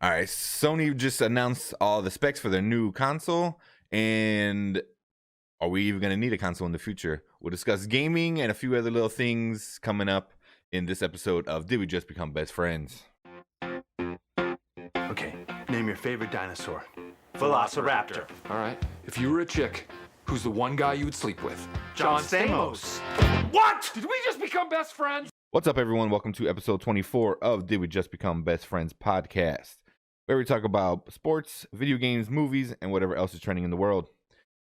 All right, Sony just announced all the specs for their new console, and are we even going to need a console in the future? We'll discuss gaming and a few other little things coming up in this episode of Did We Just Become Best Friends? Okay, name your favorite dinosaur. Velociraptor. All right. If you were a chick, who's the one guy you would sleep with? John Stamos. What? Did we just become best friends? What's up, everyone? Welcome to episode 24 of Did We Just Become Best Friends podcast, where we talk about sports, video games, movies, and whatever else is trending in the world.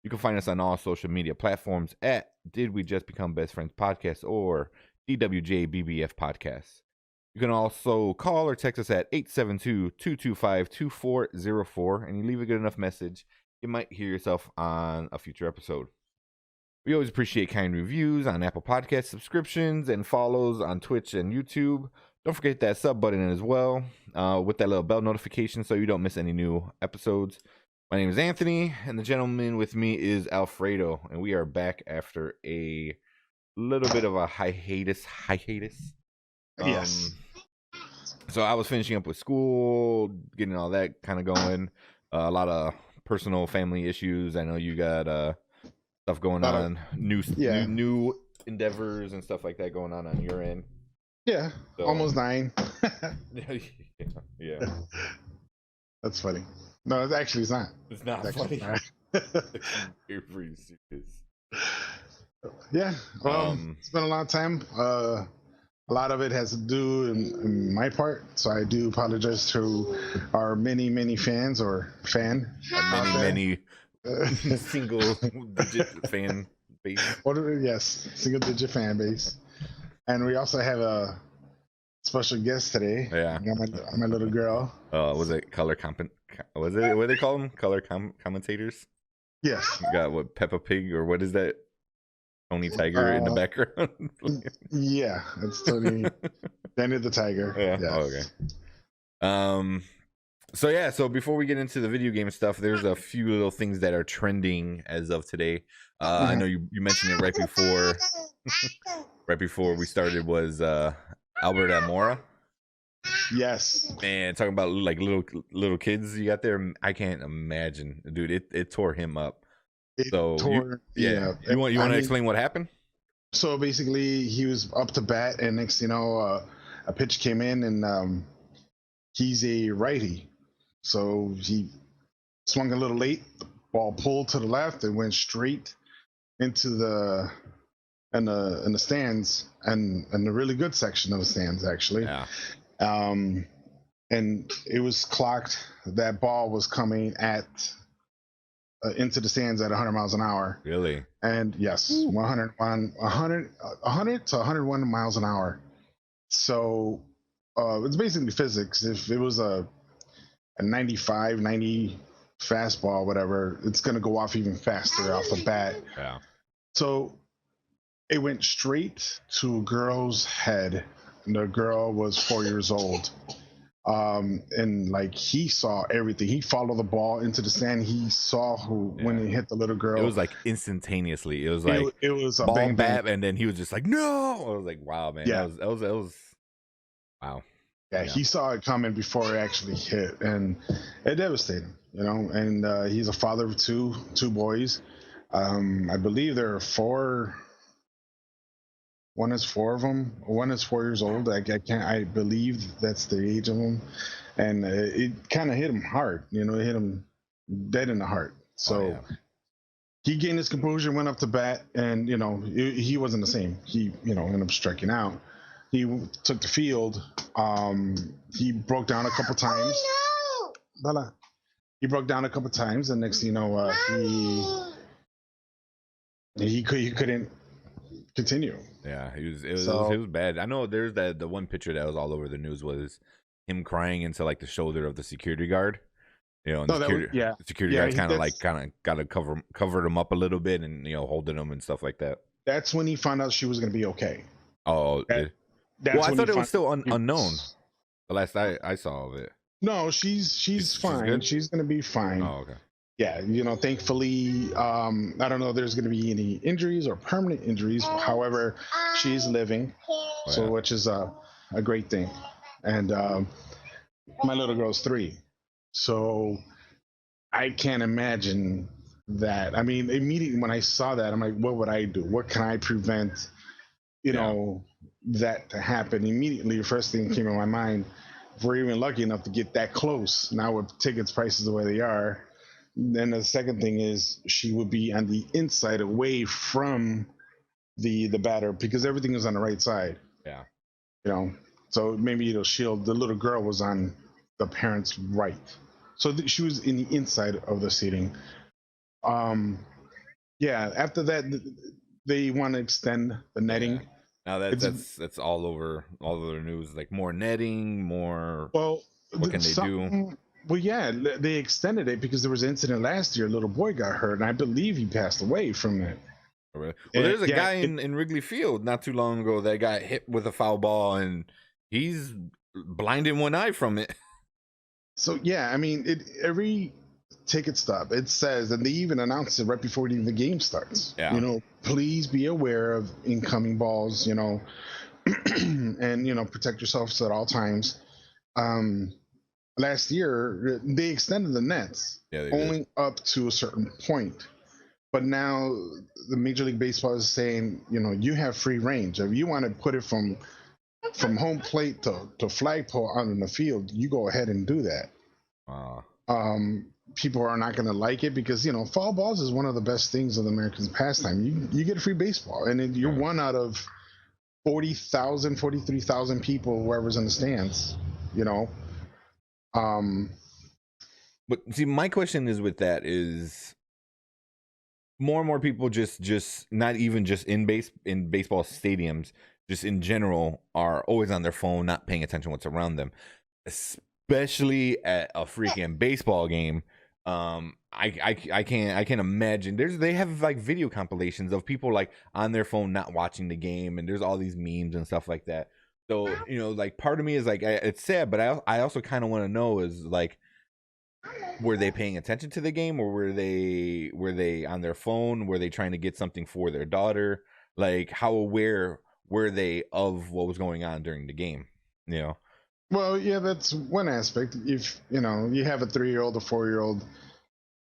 You can find us on all social media platforms at Did We Just Become Best Friends podcast or DWJBBF podcast. You can also call or text us at 872-225-2404, and you leave a good enough message, you might hear yourself on a future episode. We always appreciate kind reviews on Apple Podcast, subscriptions, and follows on Twitch and YouTube. Don't forget that sub button as well, with that little bell notification so you don't miss any new episodes. My name is Anthony, and the gentleman with me is Alfredo, and we are back after a little bit of a hiatus. Yes. So I was finishing up with school, getting all that kind of going. A lot of personal family issues. I know you got stuff going on, new endeavors and stuff like that going on your end. Yeah, so, almost 9. yeah. That's funny. No, it's not. It's not funny. You're pretty serious. Yeah, well, it's been a long time. A lot of it has to do in my part, so I do apologize to our many fans or fan. Many single digit fan base. Yes, single digit fan base. And we also have a special guest today. Yeah, I got my little girl. Was it what do they call them? Color commentators? Yes. You got what, Peppa Pig, or what is that? Tony Tiger in the background. Yeah, it's Tony. Danny the Tiger. Yeah. Yes. Oh, okay. So before we get into the video game stuff, there's a few little things that are trending as of today. I know you mentioned it right before we started was Albert Amora. Yes. Man, talking about like little kids you got there, I can't imagine, dude. It tore him up. You want to explain what happened? So basically, he was up to bat, and next, a pitch came in, and he's a righty, so he swung a little late. The ball pulled to the left and went straight into the stands, and the really good section of the stands, actually. Yeah. And it was clocked. That ball was coming at into the stands at 100 miles an hour. Really? And yes, 100 to 101 miles an hour. So it's basically physics. If it was a 95, 90 fastball, whatever, it's going to go off even faster off the bat. Yeah. So it went straight to a girl's head. And the girl was 4 years old. And like, he saw everything. He followed the ball into the stand. He saw when it hit the little girl. It was like instantaneously. It was like it was a ball bang, bat, bang. And then he was just like, no. I was like, wow, man. Yeah. That was wow. Yeah, he saw it coming before it actually hit, and it devastated him. And he's a father of two boys. I believe there are 4. One is 4 of them. One is 4 years old. I believe that's the age of them, and it kind of hit him hard. It hit him dead in the heart. So he gained his composure, went up to bat, and he wasn't the same. He ended up striking out. He took the field. He broke down a couple times. Oh, no! He broke down a couple times, and next thing you know, he couldn't continue. Yeah, it was bad. I know there's the one picture that was all over the news was him crying into like the shoulder of the security guard. And the security guard kind of got to covered him up a little bit and holding him and stuff like that. That's when he found out she was going to be okay. Oh, I thought it was still unknown. The last I saw of it. No, she's fine. She's going to be fine. Oh, okay. Yeah, thankfully, I don't know if there's going to be any injuries or permanent injuries. However, she's living, which is a great thing. And my little girl's 3. So I can't imagine that. I mean, immediately when I saw that, I'm like, what would I do? What can I prevent, that to happen? Immediately, the first thing that came in my mind, if we're even lucky enough to get that close, now with tickets prices the way they are, then the second thing is she would be on the inside away from the batter because everything is on the right side. Yeah. So maybe it'll shield. The little girl was on the parents' right. So she was in the inside of the seating. After that, they want to extend the netting. Yeah. Now that's all over the news. Like more netting, more. Well, what can they do? Well, yeah, they extended it because there was an incident last year. A little boy got hurt, and I believe he passed away from it. Well, there's a guy in Wrigley Field not too long ago that got hit with a foul ball, and he's blind in one eye from it. So yeah, I mean, every ticket stop it says, and they even announced it right before the game starts. Yeah. Please be aware of incoming balls. And protect yourselves at all times. Last year they extended the nets only up to a certain point. But now the Major League Baseball is saying, you have free range. If you want to put it from home plate to flagpole out in the field, you go ahead and do that. People are not going to like it because, foul balls is one of the best things of the American pastime. You get a free baseball, and you're one out of 40,000, 43,000 people, whoever's in the stands, But see, my question is with that is more and more people just not even just in baseball stadiums, just in general, are always on their phone, not paying attention to what's around them, especially at a freaking baseball game. I can't imagine. They have like video compilations of people like on their phone not watching the game, and there's all these memes and stuff like that. So like part of me is like it's sad, but I also kind of want to know is like, were they paying attention to the game, or were they on their phone? Were they trying to get something for their daughter? Like, how aware were they of what was going on during the game? Well, yeah, that's one aspect. If you have a 3-year-old, a 4-year-old,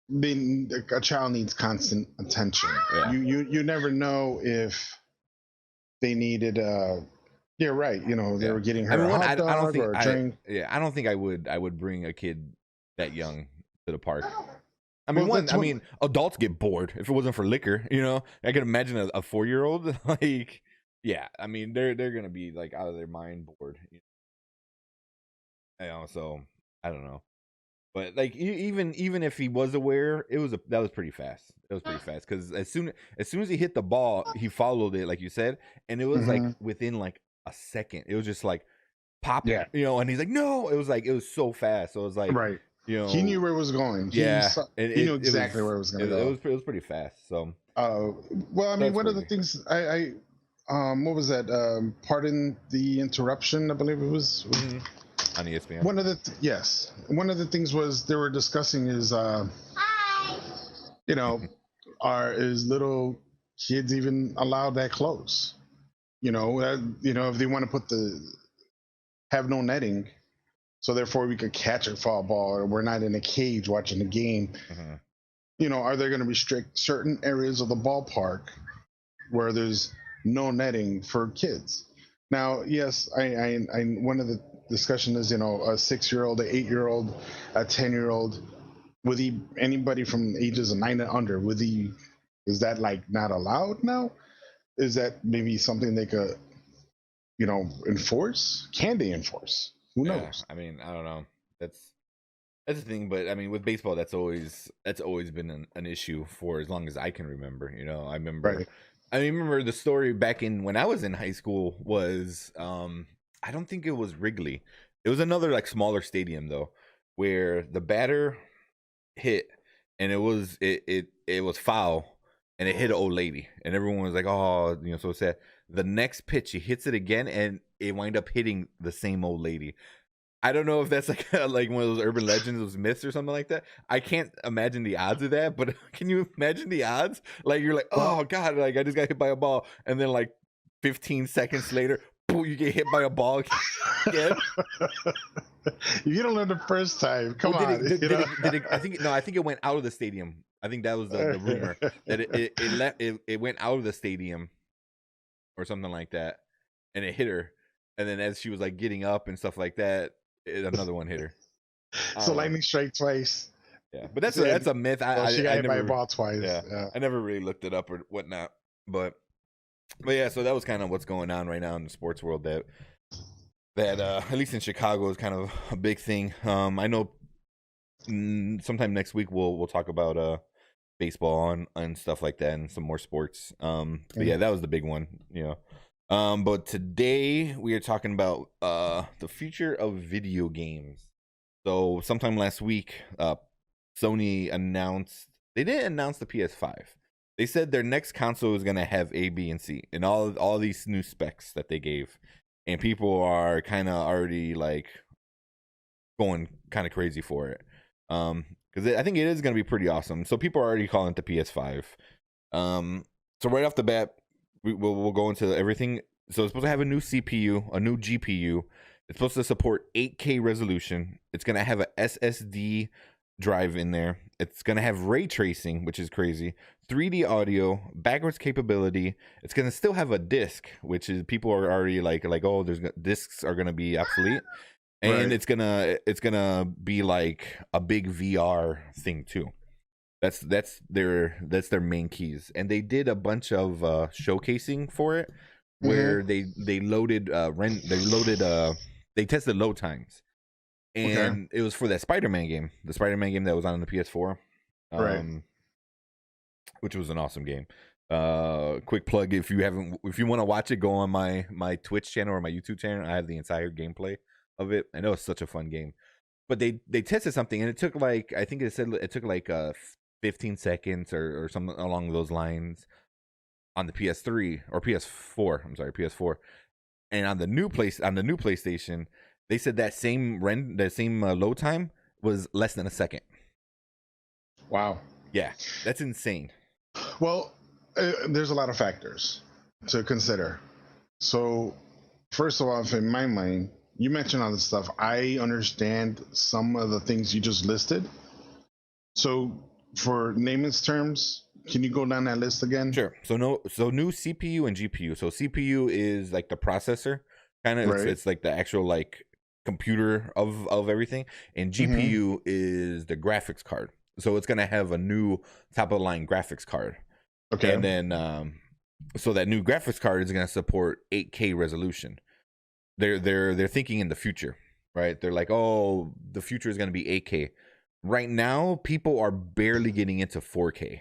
then a child needs constant attention. Yeah. You never know if they needed you're right. They were getting her a hot dog or a drink. I don't think I would bring a kid that young to the park. I mean, adults get bored if it wasn't for liquor. I can imagine a 4-year-old like, yeah. I mean, they're gonna be like out of their mind bored. So I don't know, but like even if he was aware, that was pretty fast. It was pretty fast because as soon as he hit the ball, he followed it like you said, and it was like within like a second. It was just like pop, and he's like, no. It was so fast. So it was like, right. He knew where it was going. He knew exactly where it was going to go. It was pretty fast. So, well, I mean, one of the things I what was that? Pardon the interruption. I believe it was on ESPN. One of the things was they were discussing is, is little kids even allowed that close? If they want to have no netting. So therefore, we could catch a foul ball, or we're not in a cage watching the game. Are they going to restrict certain areas of the ballpark where there's no netting for kids? Now, yes, I one of the discussion is, a 6-year-old, an 8-year-old, a 10-year-old. Would anybody from ages of 9 and under? Is that like not allowed now? Is that maybe something they could, enforce? Can they enforce? Who knows? I mean, I don't know. That's the thing, but I mean, with baseball, that's always been an issue for as long as I can remember. I remember. Right. I remember the story back in when I was in high school was I don't think it was Wrigley. It was another like smaller stadium though, where the batter hit and it was foul and it hit an old lady and everyone was like, oh, so sad. The next pitch he hits it again and it wound up hitting the same old lady. I don't know if that's like like one of those urban legends, those myths or something like that. I can't imagine the odds of that, but can you imagine the odds? Like you're like, oh God, like I just got hit by a ball, and then like 15 seconds later, you get hit by a ball again. You don't learn the first time. Come Well, on. I think it went out of the stadium. I think that was the rumor that it went out of the stadium or something like that, and it hit her. And then as she was like getting up and stuff like that, another one hit her. So lightning strike twice. Yeah, but that's a myth. She got hit by a ball twice. Yeah, I never really looked it up or whatnot. But yeah, so that was kind of what's going on right now in the sports world. That at least in Chicago is kind of a big thing. I know sometime next week we'll talk about baseball and stuff like that and some more sports. But yeah, that was the big one. But today we are talking about the future of video games. So sometime last week, Sony announced, they didn't announce the PS5. They said their next console is going to have A, B, and C and all these new specs that they gave. And people are kind of already like going kind of crazy for it. Because I think it is going to be pretty awesome. So people are already calling it the PS5. So right off the bat, we'll go into everything. So it's supposed to have a new CPU, a new GPU. It's supposed to support 8K resolution. It's going to have a SSD drive in there. It's going to have ray tracing, which is crazy. 3D audio, backwards capability. It's going to still have a disc, which is people are already like oh, discs are going to be obsolete. And it's gonna be like a big VR thing too. That's their main keys. And they did a bunch of showcasing for it, where they tested load times, and it was for that Spider-Man game, the Spider-Man game that was on the PS4, which was an awesome game. Quick plug: if you want to watch it, go on my Twitch channel or my YouTube channel. I have the entire gameplay of it. I know it's such a fun game, but they tested something and it took like, I think it said it took like 15 seconds or something along those lines on the PS3 or PS4. I'm sorry, PS4. And on the new PlayStation, they said that same load time was less than a second. Wow. Yeah, that's insane. Well, there's a lot of factors to consider. So first of all, in my mind, you mentioned all this stuff. I understand some of the things you just listed. So for layman's terms, can you go down that list again? Sure. So new CPU and GPU. So CPU is like the processor, kind of. It's like the actual like computer of everything, and GPU is the graphics card. So it's gonna have a new top of the line graphics card. Okay. And then so that new graphics card is gonna support 8K resolution. They're thinking in the future, right? They're like, oh, the future is going to be 8K. Right now, people are barely getting into 4K.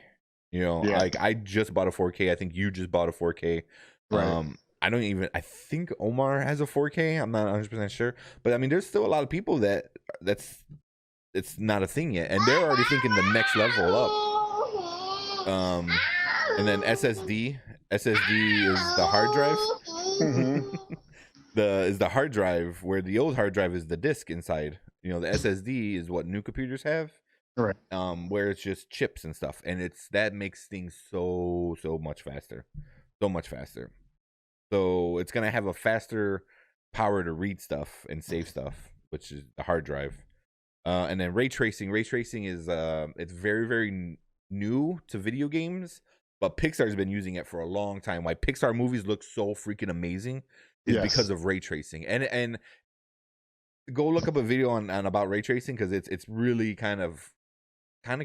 Like I just bought a 4K. I think you just bought a 4K. Right. I think Omar has a 4K. I'm not 100% sure. But I mean, there's still a lot of people it's not a thing yet. And they're already thinking the next level up. And then SSD is the hard drive. Is the hard drive, where the old hard drive is the disk inside. The SSD is what new computers have, right? Where it's just chips and stuff, and that makes things so much faster. So it's gonna have a faster power to read stuff and save stuff, which is the hard drive. And then ray tracing. Ray tracing is it's very, very new to video games, but Pixar's been using it for a long time. Why Pixar movies look so freaking amazing is because of ray tracing. And go look up a video on about ray tracing, because it's really kind of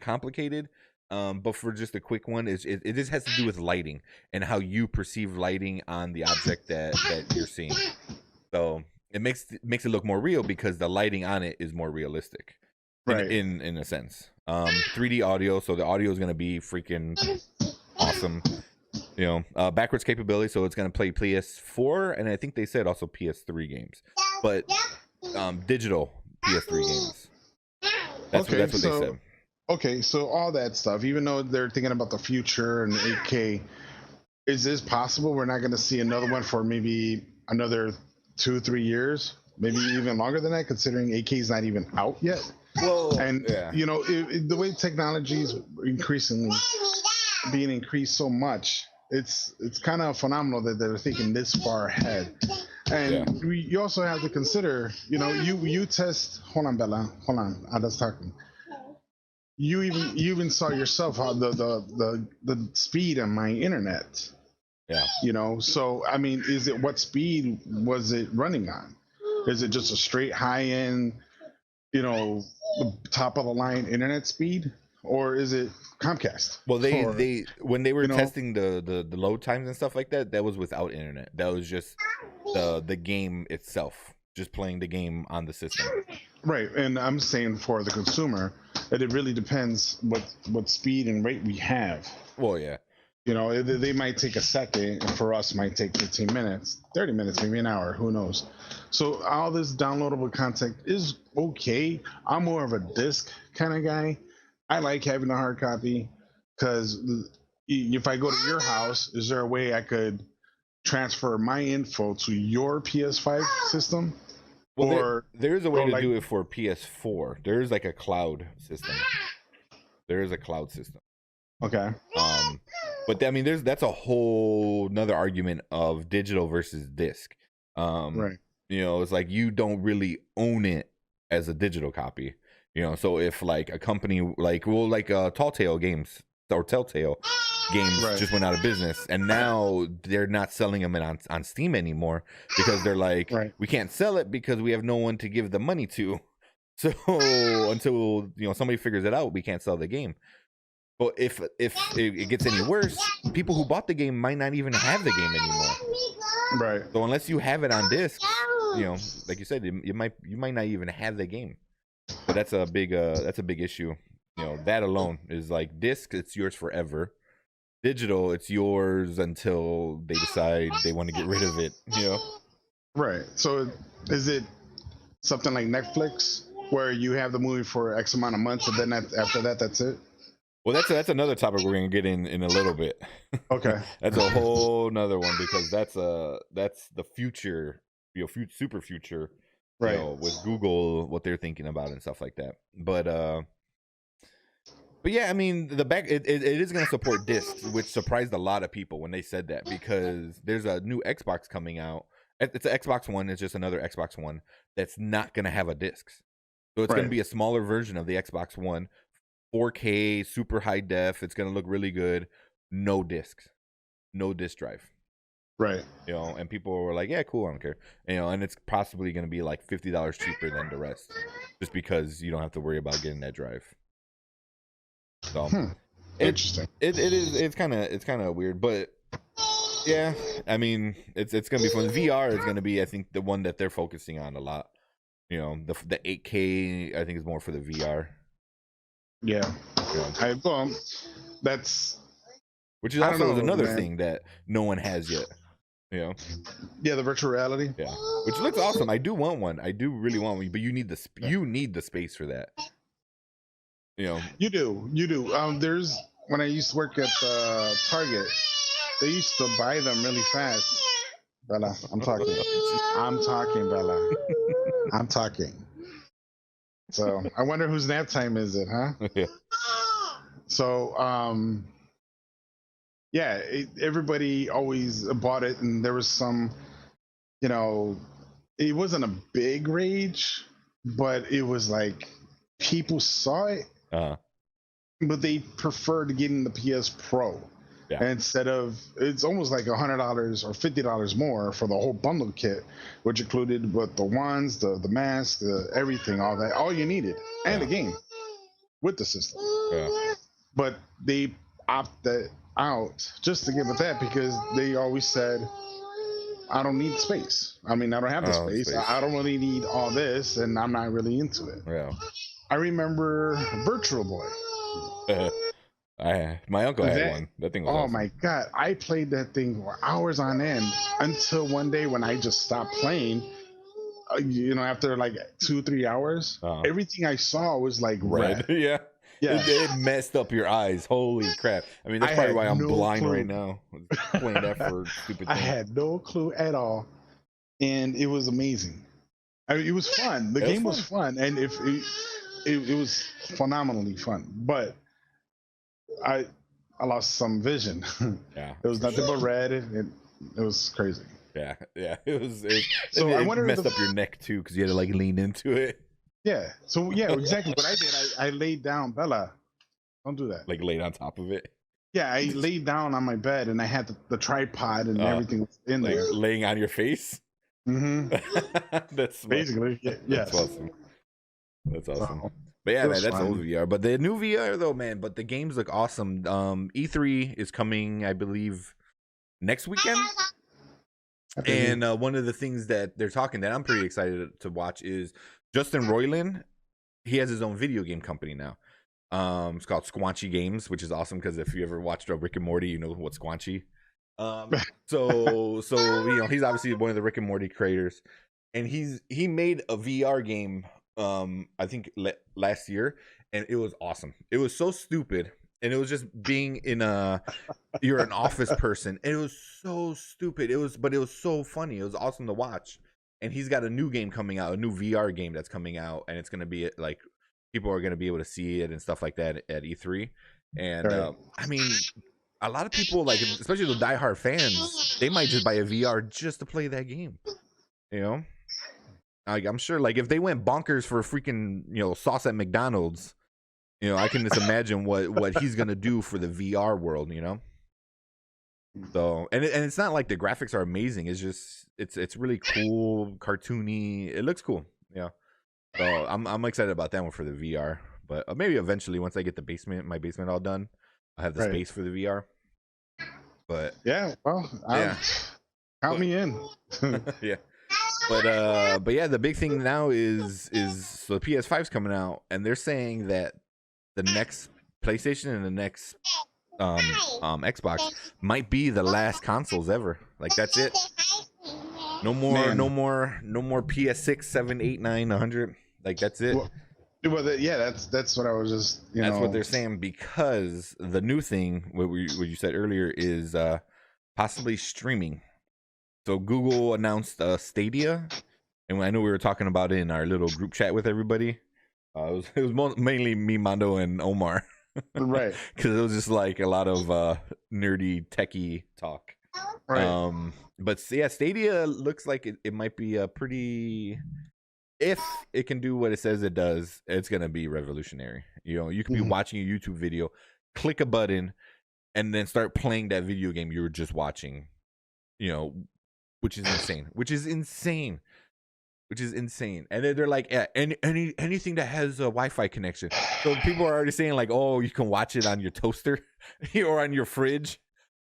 complicated. But for just a quick one, it just has to do with lighting and how you perceive lighting on the object that you're seeing. So it makes it look more real because the lighting on it is more realistic, right? In a sense. 3D audio, so the audio is going to be freaking awesome. Backwards capability, so it's going to play PS4, and I think they said also PS3 games, but digital PS3 games. That's what they said. Okay, so all that stuff, even though they're thinking about the future and 8K, is this possible we're not going to see another one for maybe another 2-3 years, maybe even longer than that, considering 8K is not even out yet? Well, and the way technology is increasingly being increased so much, it's kind of phenomenal that they're thinking this far ahead. And you also have to consider, you test. Hold on, Bella. Hold on. I was talking. You even saw yourself how the speed on my internet. Yeah. So I mean, what speed was it running on? Is it just a straight high end, the top of the line internet speed, or is it Comcast? Well, they when they were testing the load times and stuff like that, that was without internet. That was just the game itself, just playing the game on the system. Right, and I'm saying for the consumer that it really depends what speed and rate we have. Well, yeah. They might take a second, and for us might take 15 minutes, 30 minutes, maybe an hour, who knows. So all this downloadable content is okay. I'm more of a disc kind of guy. I like having a hard copy because if I go to your house, is there a way I could transfer my info to your PS5 system? Well, or there's a way to do it for PS4. There's like a cloud system. There is a cloud system. Okay. But I mean, that's a whole another argument of digital versus disc. Right. It's like you don't really own it as a digital copy. So if like a company like Telltale Games or Telltale Games just went out of business, and now they're not selling them on Steam anymore because they're like, we can't sell it because we have no one to give the money to. So until somebody figures it out, we can't sell the game. But if it gets any worse, people who bought the game might not even have the game anymore. Right. So unless you have it on disc, like you said, you might not even have the game. But that's a big issue. That alone is like disc, it's yours forever. Digital, it's yours until they decide they want to get rid of it. Right. So is it something like Netflix where you have the movie for X amount of months and then after that, that's it? Well, that's another topic we're gonna get in a little bit. Okay. That's a whole nother one because that's the future, super future, right? With Google, what they're thinking about and stuff like that. But yeah, I mean, it is gonna support discs, which surprised a lot of people when they said that because there's a new Xbox coming out. It's an Xbox One. It's just another Xbox One that's not gonna have a disc. So it's gonna be a smaller version of the Xbox One. 4K, super high def. It's gonna look really good. No discs, no disc drive. Right. And people were like, "Yeah, cool, I don't care." And it's possibly gonna be like $50 cheaper than the rest, just because you don't have to worry about getting that drive. So, interesting. It's kind of weird, but yeah, I mean, it's gonna be fun. VR is gonna be, I think, the one that they're focusing on a lot. The 8K, I think, is more for the VR. Yeah. That's which is also another thing that no one has yet. Yeah, the virtual reality. Yeah, which looks awesome. I do want one. I do really want one, but you need the space for that. You do. There's when I used to work at Target, they used to buy them really fast. Bella, I'm talking. Bella. I'm talking. So I wonder whose nap time is it, huh? Yeah. So everybody always bought it, and there was some, it wasn't a big rage, but it was like people saw it, but they preferred getting the PS Pro instead of, it's almost like $100 or $50 more for the whole bundle kit, which included with the wands, the mask, the everything, all you needed, and the game with the system. Yeah. But they opted out just to give it that because they always said, I don't need space. I mean, I don't have the space. I don't really need all this, and I'm not really into it. Yeah. I remember Virtual Boy. My uncle had one. That thing was awesome. My God. I played that thing for hours on end until one day when I just stopped playing, after like 2-3 hours, everything I saw was like red. Yeah. It messed up your eyes. Holy crap. I mean, that's probably why I'm blind right now. Playing that for stupid things. I had no clue at all. And it was amazing. I mean, it was fun. The game was fun. And it was phenomenally fun. But I lost some vision. Yeah. It was nothing but red. It was crazy. Yeah, yeah. It So it I wonder messed if up your neck too because you had to like lean into it, yeah. So yeah, exactly what I did. I laid down. Bella, don't do that. like laid on top of it, Yeah, I laid down on my bed and I had the tripod and uh, everything was in like there. laying on your face. Mm-hmm. That's smart. Basically, That's yes. awesome. That's awesome. So, But yeah, it man, was that's fun. old VR. But the new VR though, man. But the games look awesome. E3 is coming, I believe, next weekend. I believe. And one of the things that they're talking that I'm pretty excited to watch is Justin Roiland. He has his own video game company now. It's called Squanchy Games, which is awesome because if you ever watched Rick and Morty, you know what Squanchy. So you know he's obviously one of the Rick and Morty creators, and he made a VR game. I think last year, and it was awesome. It was so stupid, and it was just being in you're an office person. And it was so stupid. But it was so funny. It was awesome to watch. And he's got a new game coming out, a new VR game that's coming out, and it's gonna be like people are gonna be able to see it and stuff like that at E3. And Right. I mean, a lot of people like, especially the diehard fans, they might just buy a VR just to play that game. You know, like I'm sure, like if they went bonkers for freaking sauce at McDonald's, I can just imagine what he's gonna do for the VR world. So and it's not like the graphics are amazing. It's just it's really cool, cartoony. It looks cool. Yeah. So I'm excited about that one for the VR. But maybe eventually, once I get my basement all done, I'll have the Right. space for the VR. But Yeah. Well, yeah. count me in. Yeah. But yeah, the big thing now is so the PS5's coming out, and they're saying that the next PlayStation and the next Xbox might be the last consoles ever. Like that's it. No more, Man. no more PS6, 7, 8, 9, 100. Like that's it. Well, yeah, that's what I was just. That's what they're saying, because the new thing, what you said earlier, is possibly streaming. So Google announced Stadia, and I know we were talking about it in our little group chat with everybody. It was mainly me, Mondo, and Omar, Right. because it was just like a lot of nerdy, techie talk. Right. But yeah, Stadia looks like it might be a pretty. If it can do what it says it does, it's gonna be revolutionary. You can be watching a YouTube video, click a button, and then start playing that video game you were just watching. Which is insane. Which is insane. And then they're like, yeah, anything that has a Wi-Fi connection. So people are already saying like, oh, you can watch it on your toaster or on your fridge.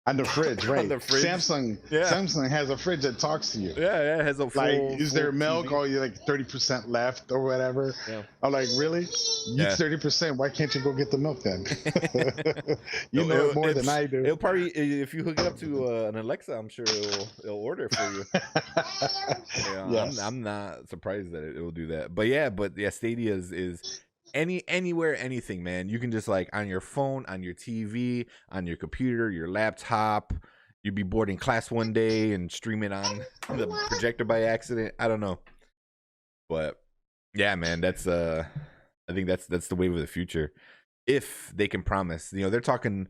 On the fridge, right? On the fridge. Samsung has a fridge that talks to you. Yeah, it has a full, Is there full milk? TV. Or you like 30% left or whatever? Yeah. I'm like, really? Yeah. 30%. Why can't you go get the milk then? You know it more than I do. It'll probably, if you hook it up to an Alexa, I'm sure it'll order it for you. Yes. I'm not surprised that it will do that. But yeah, Stadia is anywhere, anything, man. You can just like on your phone, on your TV, on your computer, your laptop. You'd be bored in class one day and stream it on the projector by accident. I don't know, but yeah, man, that's I think that's the wave of the future. If they can promise, they're talking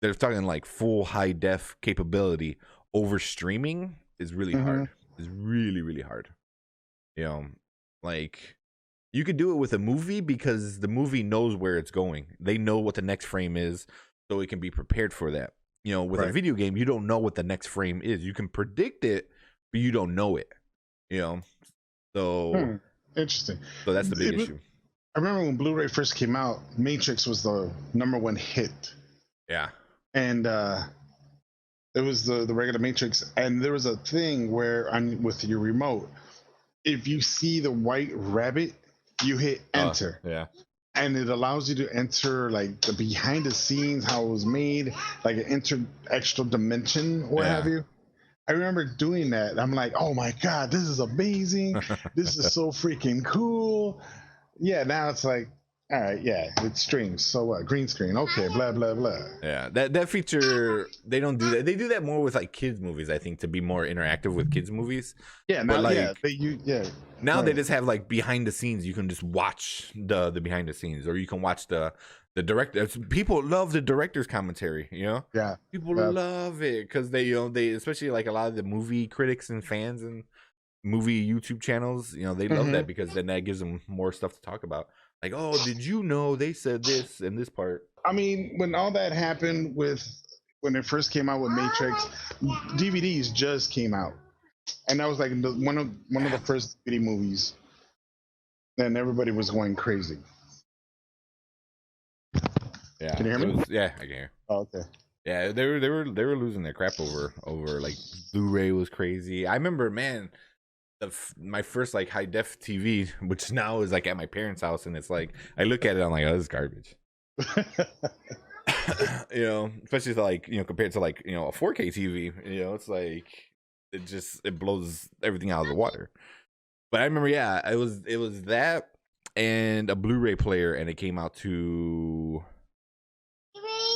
like full high def capability over streaming is really hard. It's really, really hard. Like you could do it with a movie because the movie knows where it's going. They know what the next frame is, so it can be prepared for that. With a video game, you don't know what the next frame is. You can predict it, but you don't know it. So Interesting. So that's the big issue. I remember when Blu-ray first came out, Matrix was the #1 hit. Yeah. And it was the regular Matrix, and there was a thing where with your remote, if you see the white rabbit, you hit enter. Yeah. And it allows you to enter like the behind the scenes, how it was made, like an extra dimension, what have you. I remember doing that. I'm like, oh my God, this is amazing. This is so freaking cool. Yeah, now it's like, All right, yeah, it streams. So what? Green screen. Okay, blah blah blah. Yeah, that feature, they don't do that. They do that more with like kids movies, I think, to be more interactive with kids movies. Yeah, But now like now they right. just have like behind the scenes. You can just watch the behind the scenes, or you can watch the director. People love the director's commentary. You know, Yeah, people yeah. love it because they especially like a lot of the movie critics and fans and movie YouTube channels. They love that because then that gives them more stuff to talk about. Like, oh, did you know they said this in this part? I mean, when all that happened with when it first came out with Matrix, DVDs just came out, and that was like one of the first DVD movies, and everybody was going crazy. Yeah, Can you hear me? Yeah, I can hear. Oh, okay. Yeah, they were losing their crap over like Blu-ray was crazy. I remember, man, my first like high def TV, which now is like at my parents' house, and it's like I look at it, I'm like, oh, this is garbage. Especially like compared to like a 4K TV, it's like it blows everything out of the water. But I remember, yeah, it was that and a Blu-ray player, and it came out to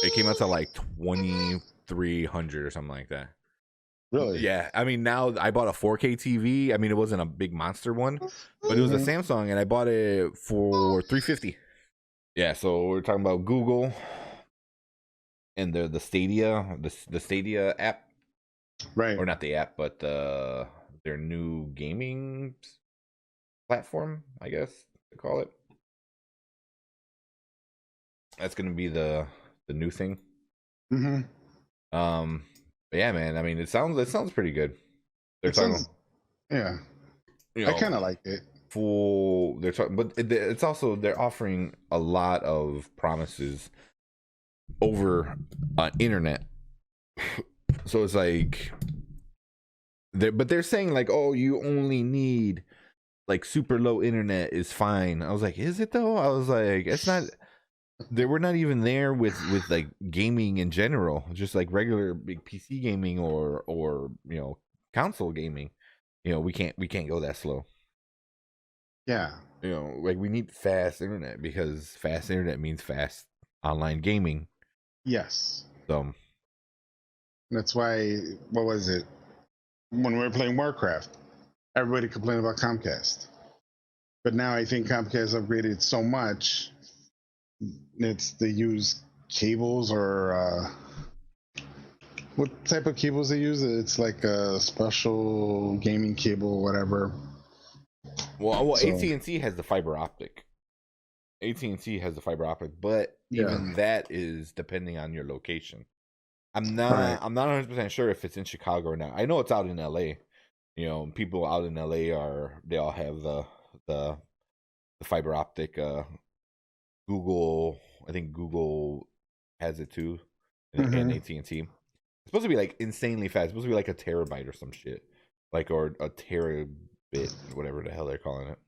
like 2,300 or something like that. Really? Yeah, I mean, now I bought a 4K TV. I mean, it wasn't a big monster one, but it was a Samsung, and I bought it for $350. Yeah, so we're talking about Google and the Stadia, the Stadia app, Right? or not the app, but their new gaming platform, I guess to call it. That's gonna be the new thing. Mm-hmm. But yeah, man. I mean, it sounds pretty good. They're talking. Yeah. I kind of like it. They're talking, but it's also they're offering a lot of promises over internet. So it's like they're saying like, oh, you only need like super low internet is fine. I was like, is it though? I was like, it's not. We're not even there with like gaming in general, just like regular big PC gaming or console gaming. We can't go that slow. Yeah. Like we need fast internet because fast internet means fast online gaming. Yes. So that's why. What was it? When we were playing Warcraft, everybody complained about Comcast, but now I think Comcast upgraded so much. They use cables or what type of cables they use? It's like a special gaming cable, whatever. Well, AT&T has the fiber optic. AT&T has the fiber optic, but even that is depending on your location. I'm not 100% sure if it's in Chicago or not. I know it's out in LA. People out in LA they all have the fiber optic. Google, I think Google has it too, and AT&T. It's supposed to be like insanely fast. It's supposed to be like a terabyte or some shit, like or a terabit, whatever the hell they're calling it.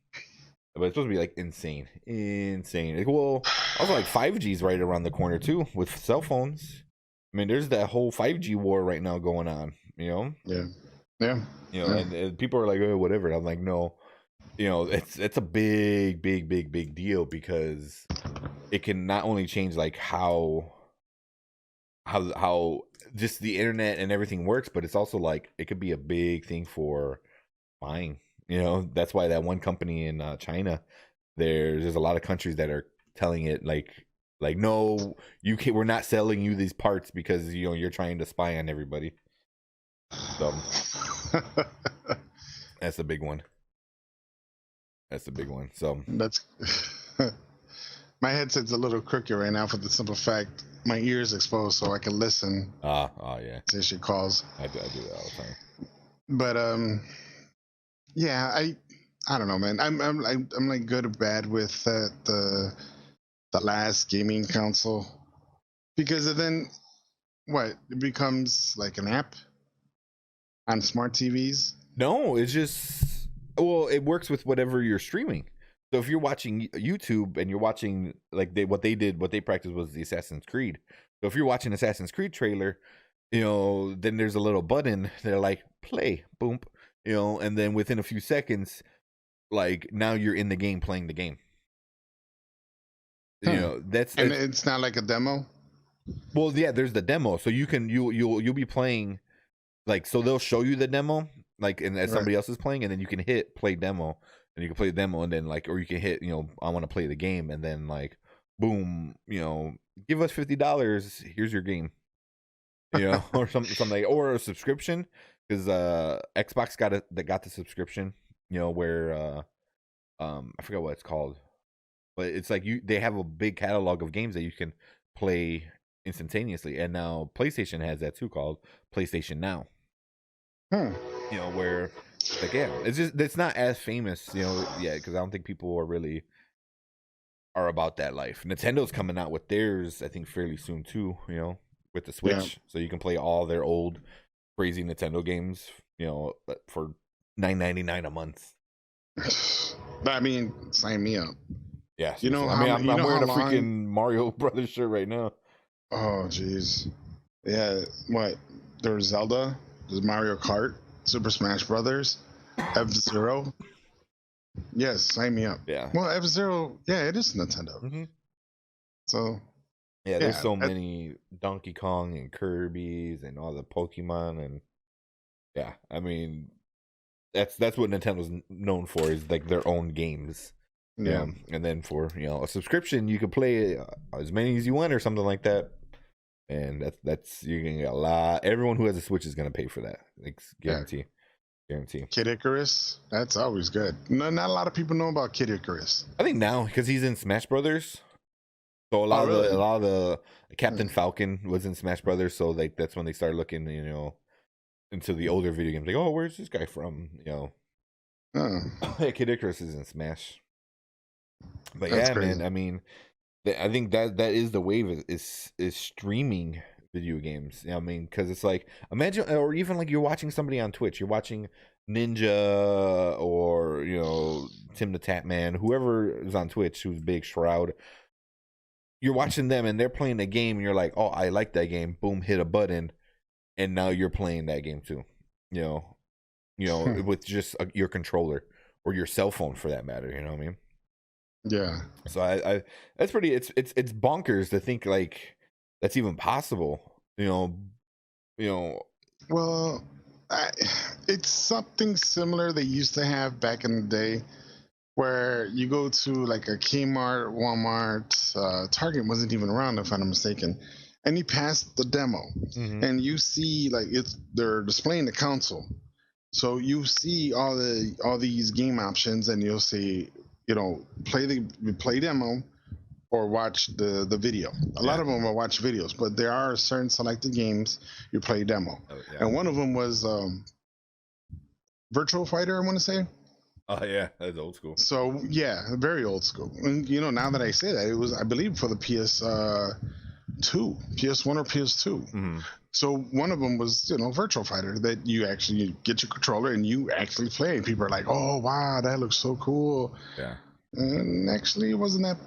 But it's supposed to be like insane. Well, also like 5G's right around the corner too with cell phones. I mean, there's that whole 5G war right now going on. Yeah. And people are like, oh, whatever. And I'm like, no. It's a big deal because it can not only change like how just the internet and everything works, but it's also like it could be a big thing for buying. That's why that one company in China, there's a lot of countries that are telling it like no, you can't. We're not selling you these parts because you're trying to spy on everybody. So that's a big one. So that's my headset's a little crooked right now for the simple fact my ear's exposed so I can listen. Oh yeah. Say she calls. I do that all the time. But yeah, I don't know, man. I'm like good or bad with the last gaming console because then what it becomes like an app on smart TVs. No, it's just. Well, it works with whatever you're streaming. So if you're watching YouTube and you're watching like what they practiced was the Assassin's Creed. So if you're watching Assassin's Creed trailer, then there's a little button. They're like play, boom, and then within a few seconds, like now you're in the game playing the game. You know, and it's not like a demo. well, yeah. There's the demo, so you'll be playing, like, so they'll show you the demo, like, and as somebody else is playing, and then you can hit play demo, and you can play the demo, and then like, or you can hit, I want to play the game, and then like, boom, give us $50. Here's your game, or something like, or a subscription, because Xbox got the subscription, where I forgot what it's called, but it's like they have a big catalog of games that you can play instantaneously, and now PlayStation has that too, called PlayStation Now. Where, like, yeah, it's not as famous, because I don't think people are about that life. Nintendo's coming out with theirs, I think, fairly soon too, with the Switch, so you can play all their old crazy Nintendo games, for $9.99 a month. I mean, sign me up. Yeah, I'm wearing a freaking Mario Brothers shirt right now. Oh, jeez. Yeah, what? There's Zelda, there's Mario Kart, Super Smash Brothers, F-Zero. Yes, sign me up. Yeah. Well, F-Zero, yeah, it is Nintendo. Mm-hmm. So. Yeah, there's so many Donkey Kong and Kirby's and all the Pokemon, and yeah, I mean, that's what Nintendo's known for, is like their own games. Yeah. And then for a subscription, you can play as many as you want or something like that. And that's you're gonna get a lot. Everyone who has a Switch is gonna pay for that. Like, guarantee. Kid Icarus, that's always good. No, not a lot of people know about Kid Icarus. I think now, because he's in Smash Brothers. So a lot of the Captain Falcon was in Smash Brothers. So like that's when they started looking, into the older video games. Like, oh, where's this guy from? Kid Icarus is in Smash. But that's crazy. Man, I mean, I think that is the wave is streaming video games. I mean, because it's like, imagine, or even like you're watching somebody on Twitch, you're watching Ninja or Tim the Tap Man, whoever is on Twitch who's big, Shroud. You're watching them and they're playing a game, and you're like, oh, I like that game. Boom, hit a button, and now you're playing that game too. With just your controller or your cell phone, for that matter. You know what I mean? Yeah. So I that's pretty. It's bonkers to think like that's even possible. Well, it's something similar they used to have back in the day, where you go to like a Kmart, Walmart, Target wasn't even around, if I'm not mistaken, and you pass the demo, and you see like they're displaying the console, so you see all these game options, and you'll see play demo or watch the video. A lot of them will watch videos, but there are certain selected games you play demo, and one of them was Virtual Fighter, I want to say. Oh yeah, that's old school. So yeah, very old school. And now that I say that, it was, I believe, for the PS1 or PS2. So one of them was Virtual Fighter, that you actually get your controller and you actually play. And people are like, "Oh wow, that looks so cool." Yeah. And actually, it wasn't that.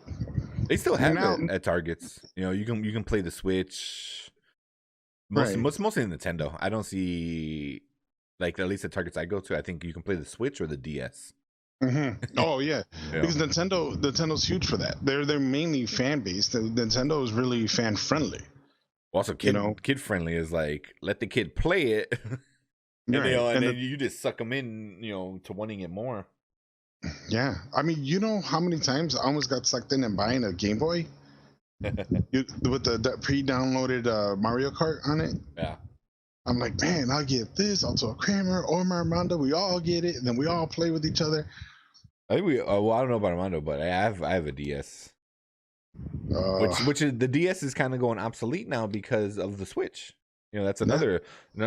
They still have it at Targets. You can play the Switch. Mostly Nintendo. I don't see. Like, at least at Targets I go to, I think you can play the Switch or the DS. Oh yeah, because Nintendo's huge for that. They're mainly fan based. Nintendo is really fan friendly. Also, kid friendly is like, let the kid play it, and then you just suck them in, to wanting it more. Yeah, I mean, how many times I almost got sucked in and buying a Game Boy with the pre-downloaded Mario Kart on it. Yeah. I'm like, man, I'll get this. I'll tell Kramer or Armando. We all get it, and then we all play with each other. I think I don't know about Armando, but I have a DS. Which is, the DS is kind of going obsolete now because of the Switch. That's another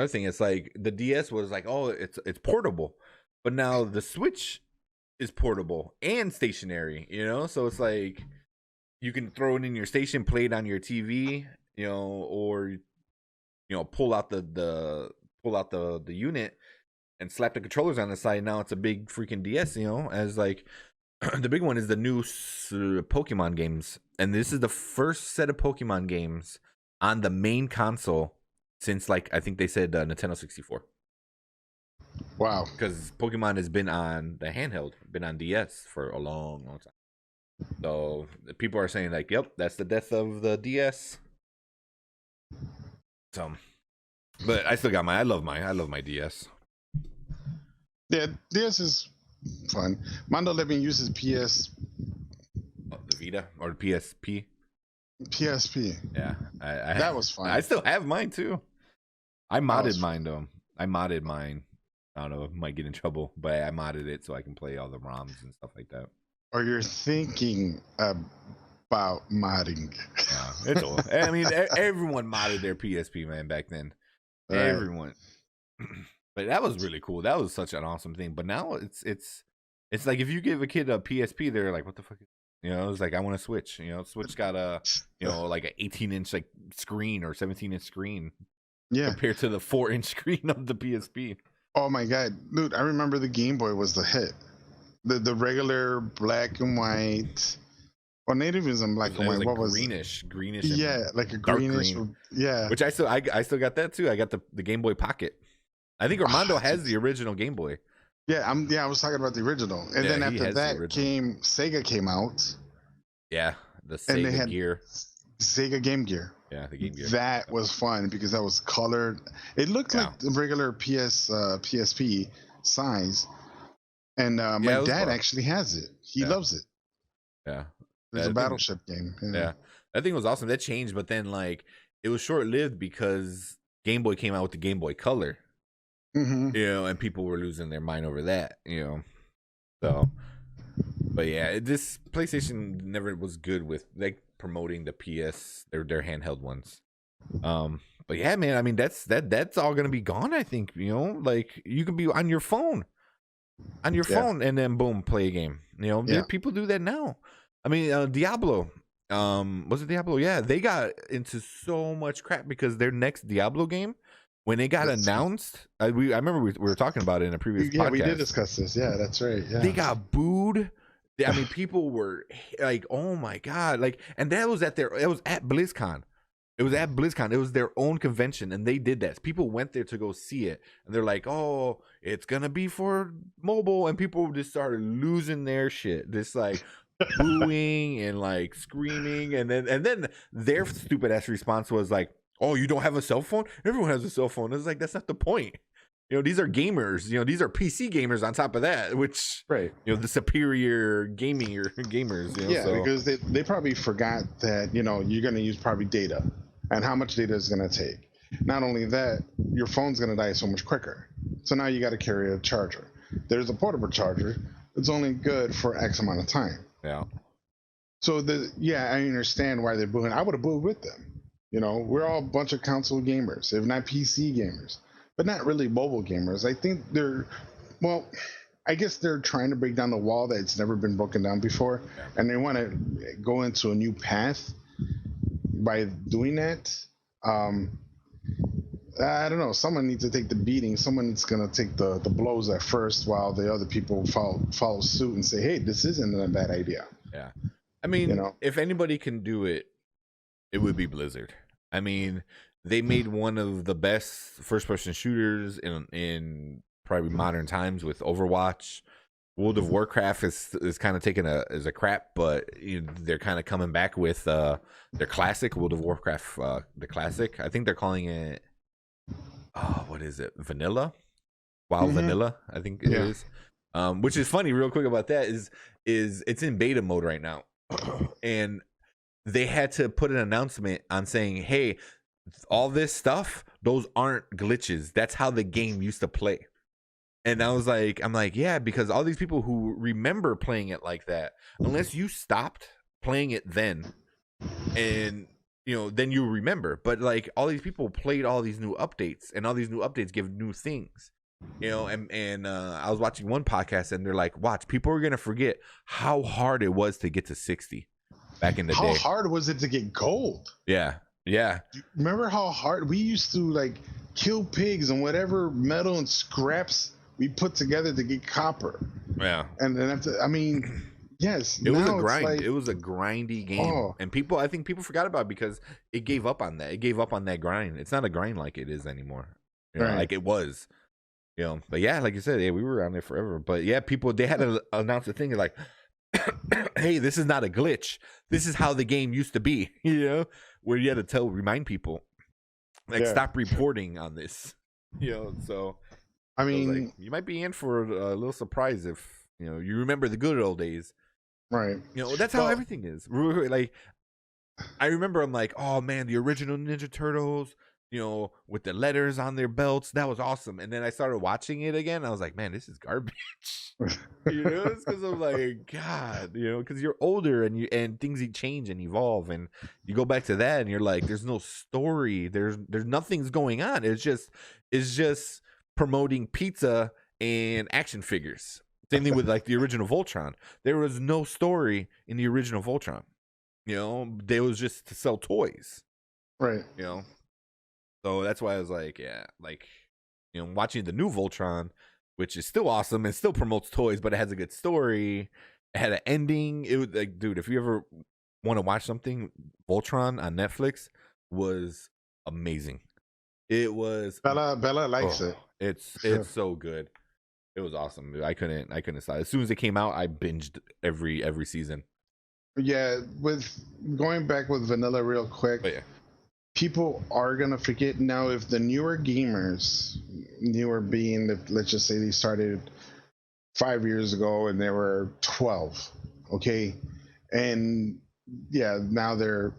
thing. It's like the DS was like, oh, it's portable, but now the Switch is portable and stationary. So it's like you can throw it in your station, play it on your TV, or pull out the unit and slap the controllers on the side. Now it's a big freaking DS, as like the big one is the new Pokemon games. And this is the first set of Pokemon games on the main console since, like, I think they said Nintendo 64. Wow. Because Pokemon has been on the handheld, been on DS for a long, long time. So people are saying like, "Yep, that's the death of the DS." So, but I still got I love my DS. Yeah, DS is fun. Mondo let me use his The Vita or the PSP. PSP. Yeah, That was fun. I still have mine too. I modded fun. mine though. I modded mine. I don't know, I might get in trouble, but I modded it so I can play all the ROMs and stuff like that. Or you're thinking about modding. Yeah, it's old. I mean, everyone modded their PSP, man, back then. Right. Everyone. But that was really cool. That was such an awesome thing. But now it's like if you give a kid a PSP, they're like, "What the fuck?" It's like I want to Switch. Switch got a like an 18-inch like screen or 17-inch screen. Yeah. Compared to the 4-inch screen of the PSP. Oh my god, dude! I remember the Game Boy was the hit. The regular black and white. Well, native is in black and white. Like what was greenish? Yeah, like a greenish. Green. Yeah. Which I still got that too. I got the Game Boy Pocket. I think Armando has the original Game Boy. Yeah, I was talking about the original, and then after that Sega came out. Yeah, the Sega Gear. Sega Game Gear. Yeah, the Game Gear. That was fun because that was colored. It looked like the regular PSP size, and my dad actually has it. He loves it. Yeah, it's a battleship game. Yeah, that thing was awesome. That changed, but then like it was short lived because Game Boy came out with the Game Boy Color. Mm-hmm. And people were losing their mind over that. So. But yeah, this PlayStation never was good with like promoting the PS, their handheld ones. But yeah, man, I mean that's all gonna be gone. I think like you can be on your phone, and then boom, play a game. People do that now. I mean, Diablo. Was it Diablo? Yeah, they got into so much crap because their next Diablo game, when it got announced, I remember we were talking about it in a previous podcast. We did discuss this. Yeah, that's right. Yeah, they got booed. I mean, people were like, "Oh my god!" Like, and that was at BlizzCon. It was at BlizzCon. It was their own convention, and they did that. People went there to go see it, and they're like, "Oh, it's gonna be for mobile," and people just started losing their shit, just like booing and like screaming, and then their stupid ass response was like, "Oh, you don't have a cell phone? Everyone has a cell phone." It's like that's not the point. These are gamers. These are PC gamers on top of that, which the superior gamers. Because they probably forgot that you're going to use probably data, and how much data is going to take. Not only that, your phone's going to die so much quicker. So now you got to carry a charger. There's a portable charger. It's only good for X amount of time. Yeah. So I understand why they're booing. I would have booed with them. We're all a bunch of console gamers, if not PC gamers. But not really mobile gamers. I think I guess they're trying to break down the wall that's never been broken down before, and they want to go into a new path by doing that. I don't know. Someone needs to take the beating. Someone's going to take the blows at first, while the other people follow suit and say, "Hey, this isn't a bad idea." Yeah, I mean, if anybody can do it, it would be Blizzard. I mean, they made one of the best first-person shooters in probably modern times with Overwatch. World of Warcraft is kind of taking as a crap, but they're kind of coming back with their classic World of Warcraft, the classic. I think they're calling it, what is it? Vanilla, Vanilla. I think it is. Which is funny. Real quick about that is it's in beta mode right now, and they had to put an announcement on saying, "Hey, all this stuff, those aren't glitches. That's how the game used to play." And I'm like, yeah, because all these people who remember playing it like that, unless you stopped playing it then, and then you remember. But like all these people played all these new updates, and all these new updates give new things. And I was watching one podcast, and they're like, "Watch, people are gonna forget how hard it was to get to 60 back in the day. How hard was it to get gold? Yeah." Remember how hard we used to like kill pigs and whatever metal and scraps we put together to get copper. Yeah. And then yes. It was a grind. It was a grindy game. And I think people forgot about it because it gave up on that. It gave up on that grind. It's not a grind like it is anymore. Like it was. But yeah, like you said, we were on there forever. But yeah, they had to announce the thing like hey, this is not a glitch. This is how the game used to be, where you had to remind people, like, stop reporting on this, so I was mean, like, you might be in for a little surprise if, you remember the good old days. right. That's how everything is. Like, I remember I'm like, oh man, the original Ninja Turtles, with the letters on their belts, that was awesome. And then I started watching it again. I was like, man, this is garbage. It's because I'm like, God, because you're older and things change and evolve, and you go back to that and you're like, there's no story, there's nothing's going on. It's just promoting pizza and action figures. Same thing with like the original Voltron. There was no story in the original Voltron. They was just to sell toys. Right. So that's why I was like, yeah, like, watching the new Voltron, which is still awesome and still promotes toys, but it has a good story. It had an ending. It was like, dude, if you ever want to watch something, Voltron on Netflix was amazing. It was Bella likes it. It's so good. It was awesome. I couldn't stop. As soon as it came out, I binged every season. Yeah, with going back with Vanilla real quick. But yeah. People are gonna forget now if the newer gamers, newer being that, let's just say they started 5 years ago and they were 12, okay, and yeah, now they're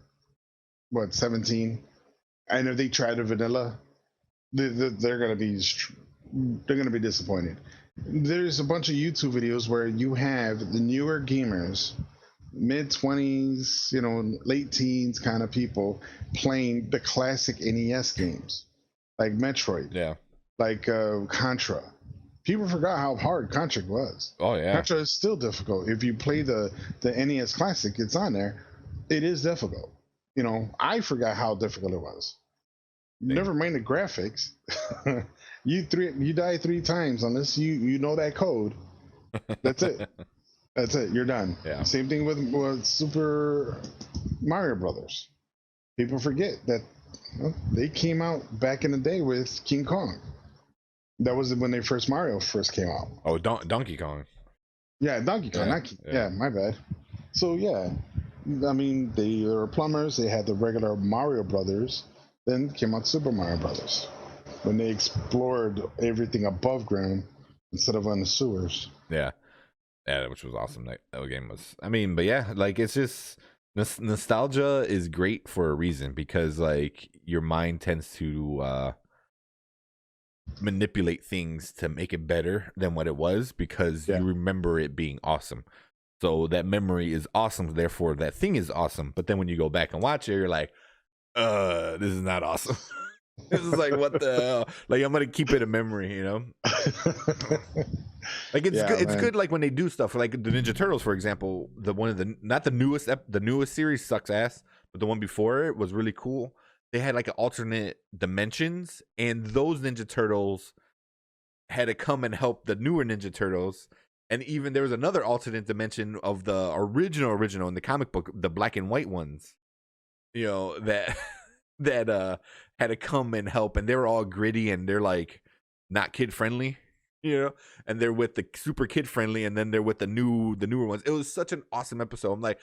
17, and if they try the vanilla, they're gonna be disappointed. There's a bunch of YouTube videos where you have the newer gamers, mid-20s, late teens kind of people playing the classic NES games like Metroid, like Contra. People forgot how hard Contra was. Oh yeah, Contra is still difficult. If you play the NES Classic, it's on there. It is difficult. I forgot how difficult it was. Never mind the graphics. You die 3 times unless you know that code. That's it. That's it. You're done. Yeah. Same thing with Super Mario Brothers. People forget that they came out back in the day with King Kong. That was when Mario first came out. Oh, Donkey Kong. Yeah, Donkey Kong. Yeah, my bad. So yeah, I mean, they were plumbers. They had the regular Mario Brothers. Then came out Super Mario Brothers when they explored everything above ground instead of on the sewers. Yeah, which was awesome. That game was. I mean, but yeah, like, it's just nostalgia is great for a reason, because like your mind tends to manipulate things to make it better than what it was, because you remember it being awesome. So that memory is awesome, therefore that thing is awesome. But then when you go back and watch it, you're like, this is not awesome. This is like, what the hell? Like, I'm gonna keep it a memory, Like, it's good. It's good, like when they do stuff like the Ninja Turtles, for example. Not the newest series sucks ass, but the one before it was really cool. They had like an alternate dimensions, and those Ninja Turtles had to come and help the newer Ninja Turtles. And even there was another alternate dimension of the original in the comic book, the black and white ones, that had to come and help, and they were all gritty and they're like not kid friendly, and they're with the super kid friendly, and then they're with the newer ones. It was such an awesome episode. I'm like,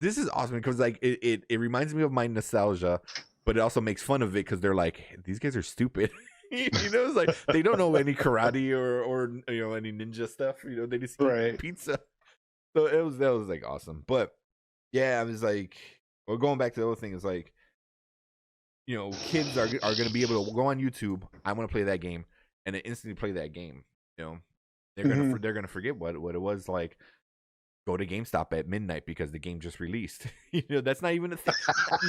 this is awesome, because like it reminds me of my nostalgia, but it also makes fun of it, because they're like, these guys are stupid. It's like they don't know any karate or any ninja stuff. They just eat pizza. So that was like awesome. But yeah, I was like, well, going back to the other thing is like, kids are going to be able to go on YouTube. I want to play that game, and then instantly play that game. They're gonna forget what it was like. Go to GameStop at midnight because the game just released. That's not even a thing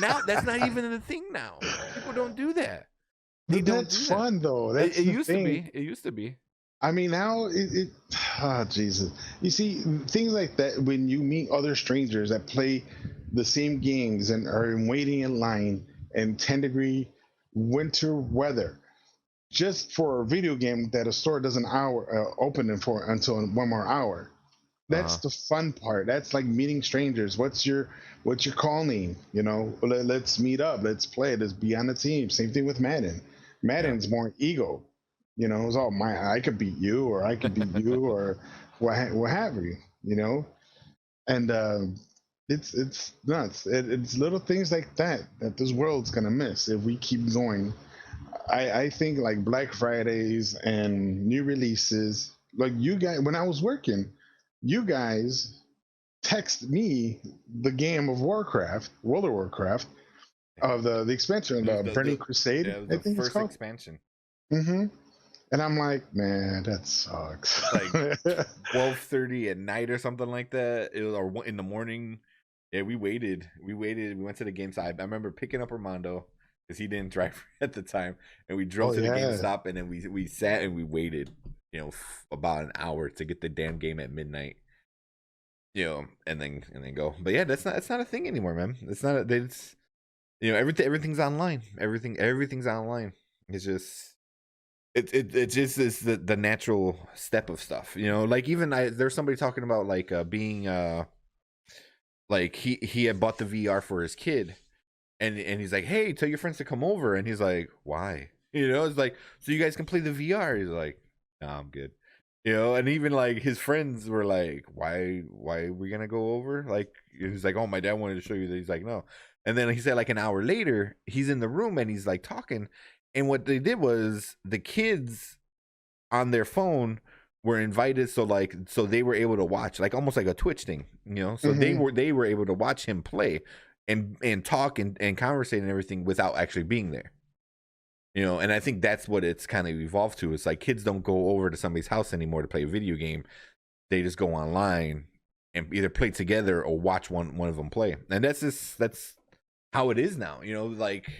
now. That's not even a thing now. People don't do that. That's fun though. That's it used to be. It used to be. I mean, now Jesus. You see things like that when you meet other strangers that play the same games and are waiting in line in 10-degree winter weather just for a video game that a store doesn't open until 1 more hour. That's the fun part. That's like meeting strangers. What's your call name? Let's meet up. Let's play. Let's be on the team. Same thing with Madden. Madden's more ego. It's all I could beat you, or I could beat you, or what have you. And it's nuts. It's little things like that this world's gonna miss if we keep going. I think like Black Fridays and new releases, like you guys, when I was working, you guys text me the game of Warcraft, World of Warcraft, of the expansion, the Burning Crusade. Yeah, it was I the think it's first called. expansion. Mm-hmm. And I'm like, man, that sucks. Like 12:30 at night or something like that. It was, or in the morning. Yeah, we waited. We went to the GameStop. I remember picking up Armando because he didn't drive at the time, and we drove to the GameStop, and then we sat and we waited, about an hour to get the damn game at midnight. And then go. But yeah, it's not a thing anymore, man. It's not. It's everything's online. Everything's online. It's just. It just is the natural step of stuff, like even there's somebody talking about like being like he had bought the VR for his kid, and he's like, hey, tell your friends to come over, and he's like, why? It's like, so you guys can play the VR. He's like, no, I'm good. And even like his friends were like, why are we gonna go over? Like, he's like, oh, my dad wanted to show you that. He's like, no. And then he said like an hour later he's in the room and he's like talking. And what they did was the kids on their phone were invited, so they were able to watch, like almost like a Twitch thing, So they were able to watch him play and talk and conversate and everything without actually being there. And I think that's what it's kind of evolved to. It's like kids don't go over to somebody's house anymore to play a video game. They just go online and either play together or watch one of them play. And that's how it is now, like.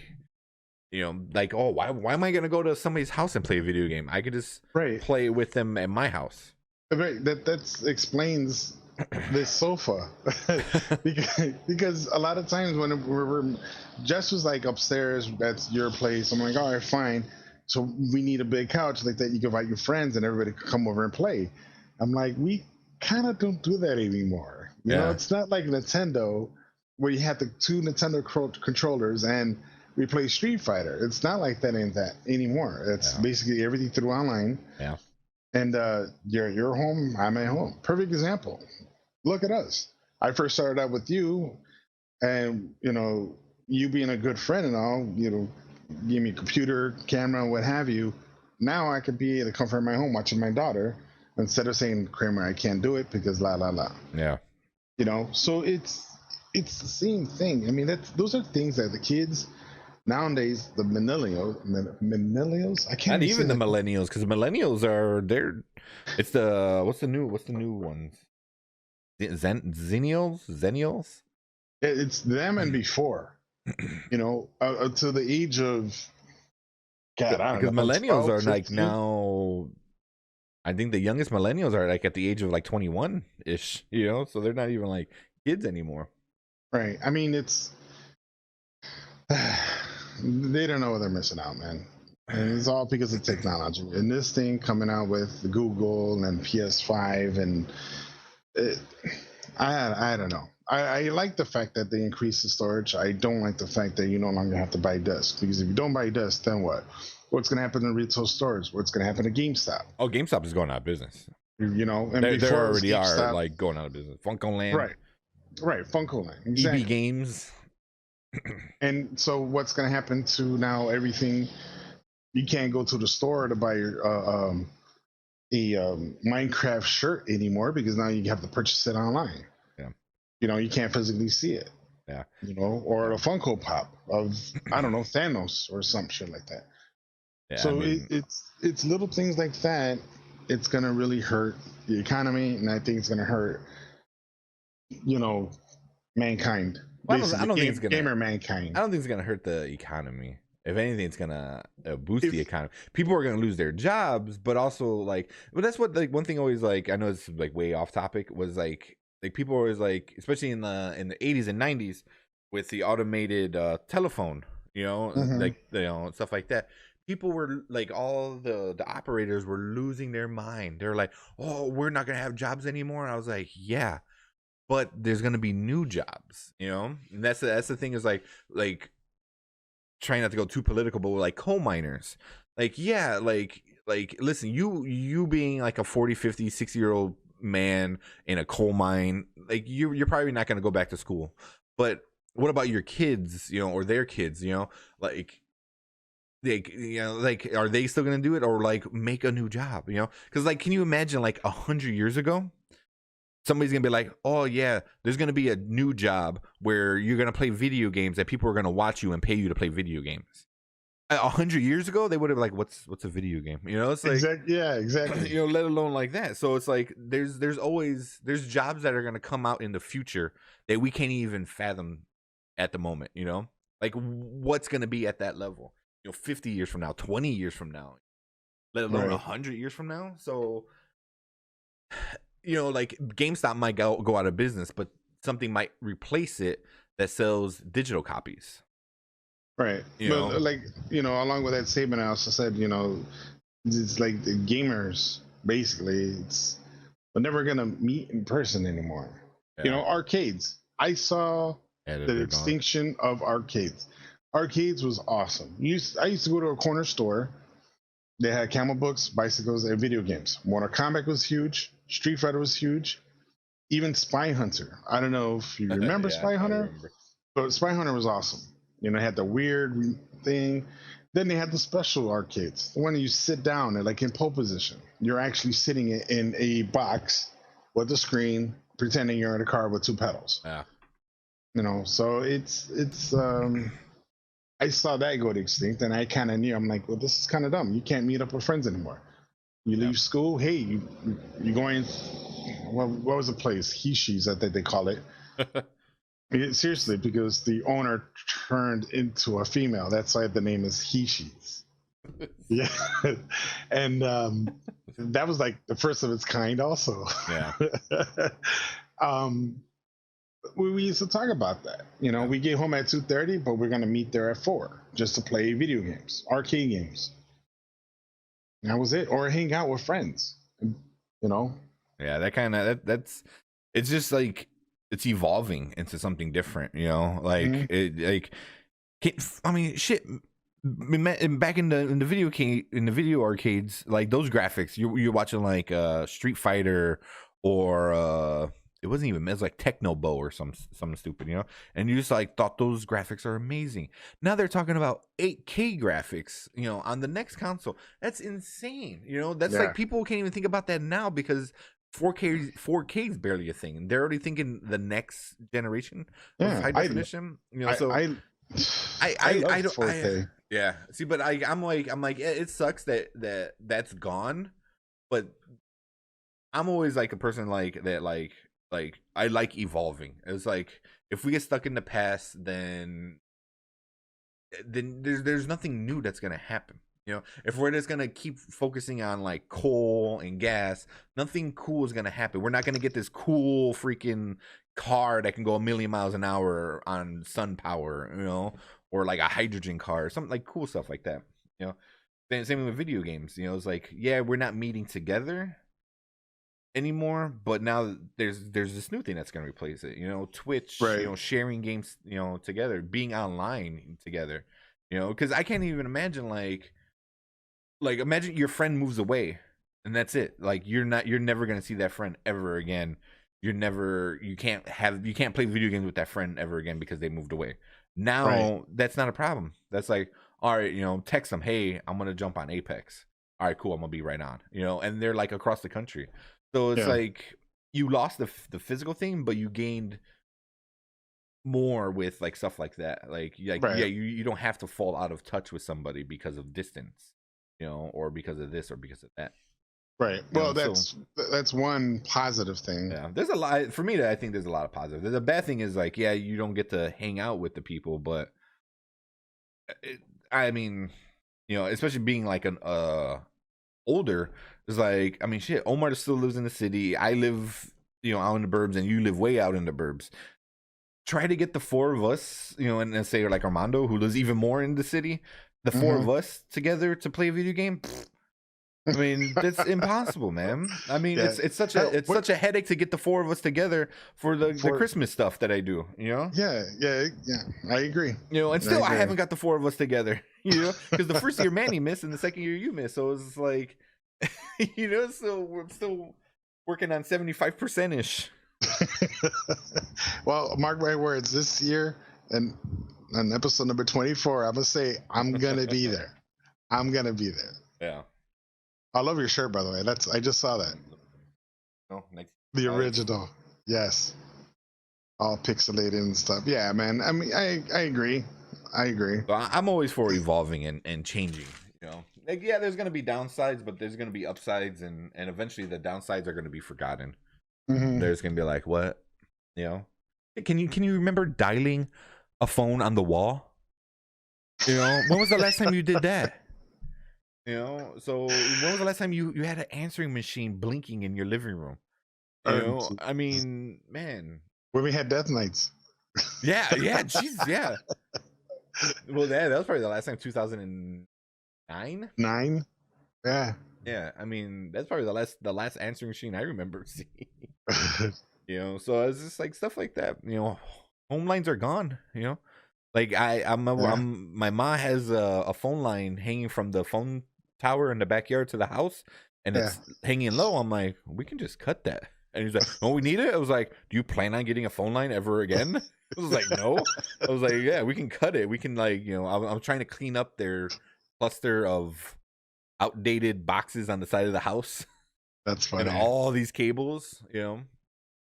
Oh, why am I gonna go to somebody's house and play a video game? I could just play with them at my house. Right. That explains this sofa because a lot of times when we're Jess was like upstairs, that's your place. I'm like, all right, fine. So we need a big couch like that. You can invite your friends and everybody can come over and play. I'm like, we kind of don't do that anymore. You know, it's not like Nintendo where you have the two Nintendo controllers and we play Street Fighter. It's not like that anymore. It's basically everything through online. Yeah. And you're home, I'm at home. Perfect example. Look at us. I first started out with you, and you being a good friend and all, give me a computer, camera, what have you. Now I could be in the comfort of my home watching my daughter instead of saying, Kramer, I can't do it because la la la. Yeah. So it's the same thing. I mean, those are things that the kids nowadays, the millennials, I can't. Not even the millennials, because millennials it's the what's the new ones? Zennials. It's them and before, to the age of. God, I don't know. Because millennials 12, are 15. like now. I think the youngest millennials are like at the age of like 21 ish. So they're not even like kids anymore. Right. I mean, it's. They don't know what they're missing out, man. And it's all because of technology. And this thing coming out with the Google and PS5 and I don't know. I like the fact that they increase the storage. I don't like the fact that you no longer have to buy discs, because if you don't buy discs, then what? What's going to happen in retail stores? What's going to happen to GameStop? Oh, GameStop is going out of business. And they already are like going out of business. Funkoland. Right. Funkoland. Exactly. EB Games. And so what's going to happen to now everything? You can't go to the store to buy your Minecraft shirt anymore because now you have to purchase it online. Yeah. You can't physically see it. Yeah. Or the Funko Pop of, I don't know, Thanos or some shit like that. Yeah, so it's little things like that. It's going to really hurt the economy, and I think it's going to hurt, mankind. Well, I don't think it's gonna gamer mankind. I don't think it's gonna hurt the economy. If anything, it's gonna boost the economy. People are gonna lose their jobs, but also but that's what one thing always I know it's way off topic, was like people always especially in the 80s and 90s with the automated telephone, stuff like that. People were all the operators were losing their mind. They're like, oh, we're not gonna have jobs anymore. And I was like, yeah. But there's gonna be new jobs, and that's the thing is trying not to go too political, but coal miners, listen, you being a 40, 50, 60-year-old man in a coal mine, like you're probably not going to go back to school. But what about your kids, or their kids, like are they still going to do it, or like make a new job, because like, can you imagine like 100 years ago, somebody's going to be like, oh yeah, there's going to be a new job where you're going to play video games that people are going to watch you and pay you to play video games. 100 years ago, they would have like, what's a video game? It's like, exactly. Let alone like that. So it's like there's jobs that are going to come out in the future that we can't even fathom at the moment. Like what's going to be at that level? 50 years from now, 20 years from now, let alone 100 years from now. So like GameStop might go out of business, but something might replace it that sells digital copies. Right. But like, along with that statement, I also said, it's like the gamers, basically, we're never going to meet in person anymore. Yeah. Arcades. I saw the extinction of arcades. Arcades was awesome. I used to go to a corner store. They had camel books, bicycles, and video games. Mortal Kombat was huge. Street Fighter was huge. Even Spy Hunter. I don't know if you remember Spy Hunter, but Spy Hunter was awesome. It had the weird thing. Then they had the special arcades, the one you sit down and like in pole position. You're actually sitting in a box with a screen, pretending you're in a car with two pedals. Yeah. So it's I saw that go to extinct, and I kind of knew. I'm like, well, this is kind of dumb. You can't meet up with friends anymore. You leave school, hey, you going? What was the place? Hishi's, I think they call it. Seriously, because the owner turned into a female. That's why the name is Hishi's. Yeah, and that was like the first of its kind, also. Yeah. We used to talk about that. We get home at 2:30, but we're gonna meet there at 4 just to play video games, arcade games. And that was it, or hang out with friends. Yeah, that's it's just like it's evolving into something different. I mean, shit. Back in the video arcades, like those graphics, you're watching like Street Fighter or it wasn't even, it was like Technobo or something stupid, and you just like thought those graphics are amazing. Now they're talking about 8K graphics, on the next console. That's insane. That's like people can't even think about that now because 4K is barely a thing. They're already thinking the next generation of high definition. I don't 4K. Yeah. See, but I'm like it sucks that's gone, but I'm always like a person like that, like I like evolving. It's like if we get stuck in the past, then there's nothing new that's gonna happen. If we're just gonna keep focusing on like coal and gas, nothing cool is gonna happen. We're not gonna get this cool freaking car that can go 1,000,000 miles an hour on sun power, or like a hydrogen car, something like cool stuff like that. Same with video games. It's like, yeah, we're not meeting together anymore, but now there's this new thing that's going to replace it. Twitch, sharing games, together, being online together. Because I can't even imagine like imagine your friend moves away and that's it. Like you're never going to see that friend ever again. You can't play video games with that friend ever again because they moved away. Now that's not a problem. That's like, all right, text them, hey, I'm gonna jump on Apex. All right, cool, I'm gonna be right on. And they're like across the country. So it's like you lost the physical thing, but you gained more with like stuff like that. You don't have to fall out of touch with somebody because of distance, or because of this or because of that. Right. Well, that's one positive thing. Yeah, there's a lot for me. I think there's a lot of positive. The bad thing is like, yeah, you don't get to hang out with the people, but I mean, especially being like an older, it's like, I mean, shit. Omar still lives in the city. I live, out in the burbs, and you live way out in the burbs. Try to get the four of us, and say like Armando, who lives even more in the city, the four of us together to play a video game. I mean, that's impossible, man. I mean, it's such a headache to get the four of us together for the Christmas stuff that I do, Yeah, I agree. And still I haven't got the four of us together, because the first year Manny missed and the second year you missed, so it's like, so we're still working on 75% ish. Well, mark my words. This year, and on episode number 24, I'm gonna say I'm gonna be there. I'm gonna be there. Yeah. I love your shirt, by the way. I just saw that. No, next. The original. Yes. All pixelated and stuff. Yeah, man. I mean, I agree. I agree. So I'm always for evolving and changing. You know, like, yeah, there's gonna be downsides, but there's gonna be upsides, and eventually the downsides are gonna be forgotten. Mm-hmm. There's gonna be like, what, you know? Hey, can you remember dialing a phone on the wall? You know, when was the last time you did that? You know, so when was the last time you had an answering machine blinking in your living room? You know, I mean, man. When we had death nights. Yeah, jeez, yeah. Well, that was probably the last time, 2009. 9? Yeah. Yeah, I mean, that's probably the last answering machine I remember seeing. You know, so it's just like stuff like that. You know, home lines are gone. You know, like my mom has a phone line hanging from the phone tower in the backyard to the house, and it's hanging low. I'm like, we can just cut that. And he's like, oh, we need it? I was like, do you plan on getting a phone line ever again? I was like, no. I was like, yeah, we can cut it. We can, like, you know, I'm trying to clean up their cluster of outdated boxes on the side of the house. That's funny. And all these cables, you know.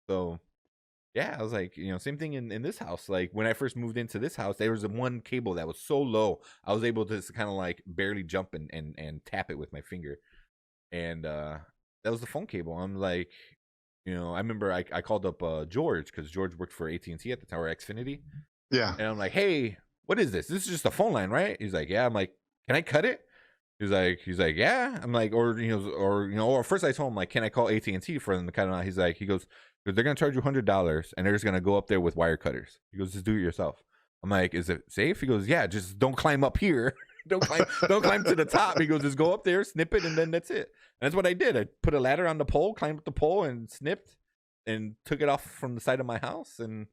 So, yeah, I was like, you know, same thing in this house. Like, when I first moved into this house, there was one cable that was so low, I was able to just kind of like barely jump and tap it with my finger. And that was the phone cable. I'm like, you know, I remember I called up George, because George worked for AT&T at the time, or Xfinity. Yeah. And I'm like, hey, what is this? This is just a phone line, right? He's like, yeah. I'm like, can I cut it? He's like, yeah. I'm like, or first I told him, like, can I call AT&T for them to cut it out? He goes, they're gonna charge you $100, and they're just gonna go up there with wire cutters. He goes, just do it yourself. I'm like, is it safe? He goes, yeah, just don't climb up here. don't climb to the top. He goes, just go up there, snip it, and then that's it. And that's what I did. I put a ladder on the pole, climbed up the pole, and snipped, and took it off from the side of my house, and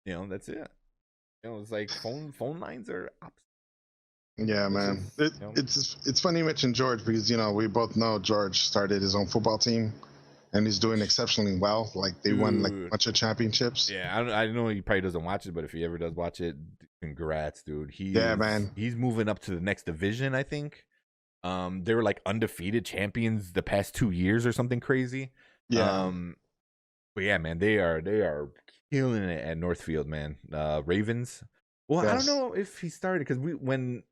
you know, that's it. You know, it's like phone lines are opposite. Yeah, man. It's funny you mentioned George, because, you know, we both know George started his own football team, and he's doing exceptionally well. Like, they won like a bunch of championships. Yeah, I know he probably doesn't watch it, but if he ever does watch it, congrats, dude. Man. He's moving up to the next division, I think. They were like undefeated champions the past 2 years or something crazy. Yeah. But yeah, man, they are killing it at Northfield, man. Ravens. Well, yes. I don't know if he started, because when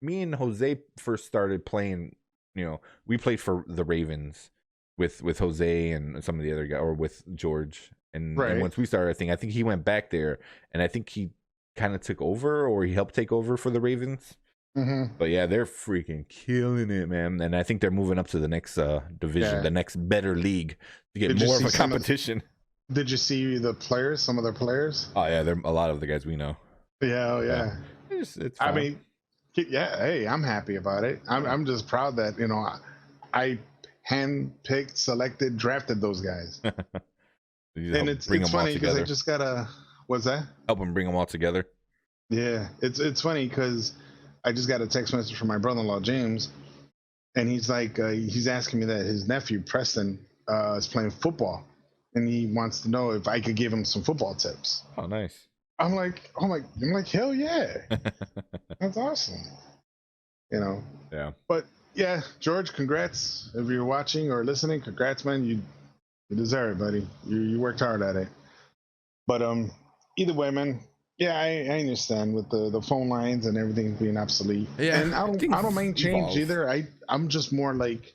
me and Jose first started playing, you know, we played for the Ravens with Jose and some of the other guys, or with George. And once we started, I think he went back there, and I think he kind of took over, or he helped take over for the Ravens. Mm-hmm. But yeah, they're freaking killing it, man. And I think they're moving up to the next division, the next better league, to get more of a competition. Did you see the players, some of their players? Oh yeah, they're a lot of the guys we know. Yeah, yeah. It's I mean, yeah, hey, I'm happy about it. I'm just proud that, you know, I handpicked, selected, drafted those guys. And it's funny because I just gotta, what's that? Help them bring them all together. Yeah, it's funny because I just got a text message from my brother-in-law James, and he's like, he's asking me that his nephew Preston is playing football, and he wants to know if I could give him some football tips. Oh, nice. I'm like, hell yeah, that's awesome. You know. Yeah. But yeah, George, congrats if you're watching or listening. Congrats, man. You deserve it, buddy. You worked hard at it. But either way, man. Yeah, I understand with the phone lines and everything being obsolete. Yeah, and I don't mind change either. I'm just more like,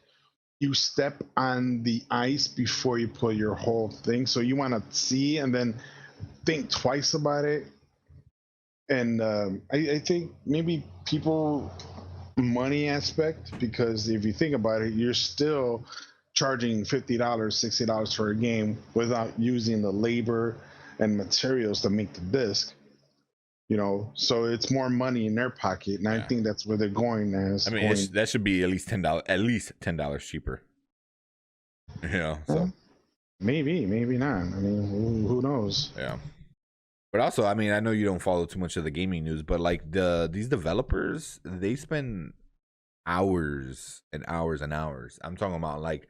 you step on the ice before you put your whole thing. So you want to see and then think twice about it. And I think maybe people money aspect, because if you think about it, you're still charging $50, $60 for a game without using the labor and materials to make the disc. You know, so it's more money in their pocket, and I think that's where they're going now. I mean, that should be at least $10 cheaper. You know, so maybe not. I mean, who knows? Yeah. But also, I mean, I know you don't follow too much of the gaming news, but like these developers, they spend hours and hours and hours. I'm talking about like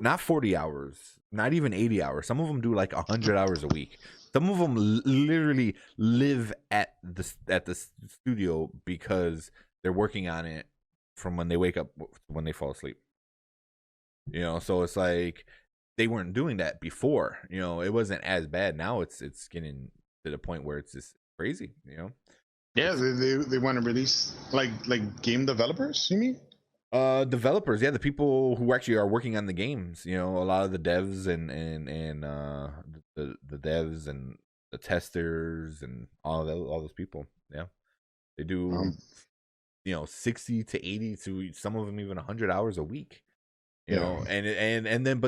not 40 hours, not even 80 hours. Some of them do like 100 hours a week. Some of them literally live at the studio because they're working on it from when they wake up to when they fall asleep. You know, so it's like they weren't doing that before. You know, it wasn't as bad. Now it's getting to the point where it's just crazy. You know. Yeah, they want to release like game developers. You mean? Developers, yeah, the people who actually are working on the games. You know, a lot of the devs and the devs and the testers and all those people. Yeah, they do. 60 to 80 to some of them even 100 hours a week. You know, and then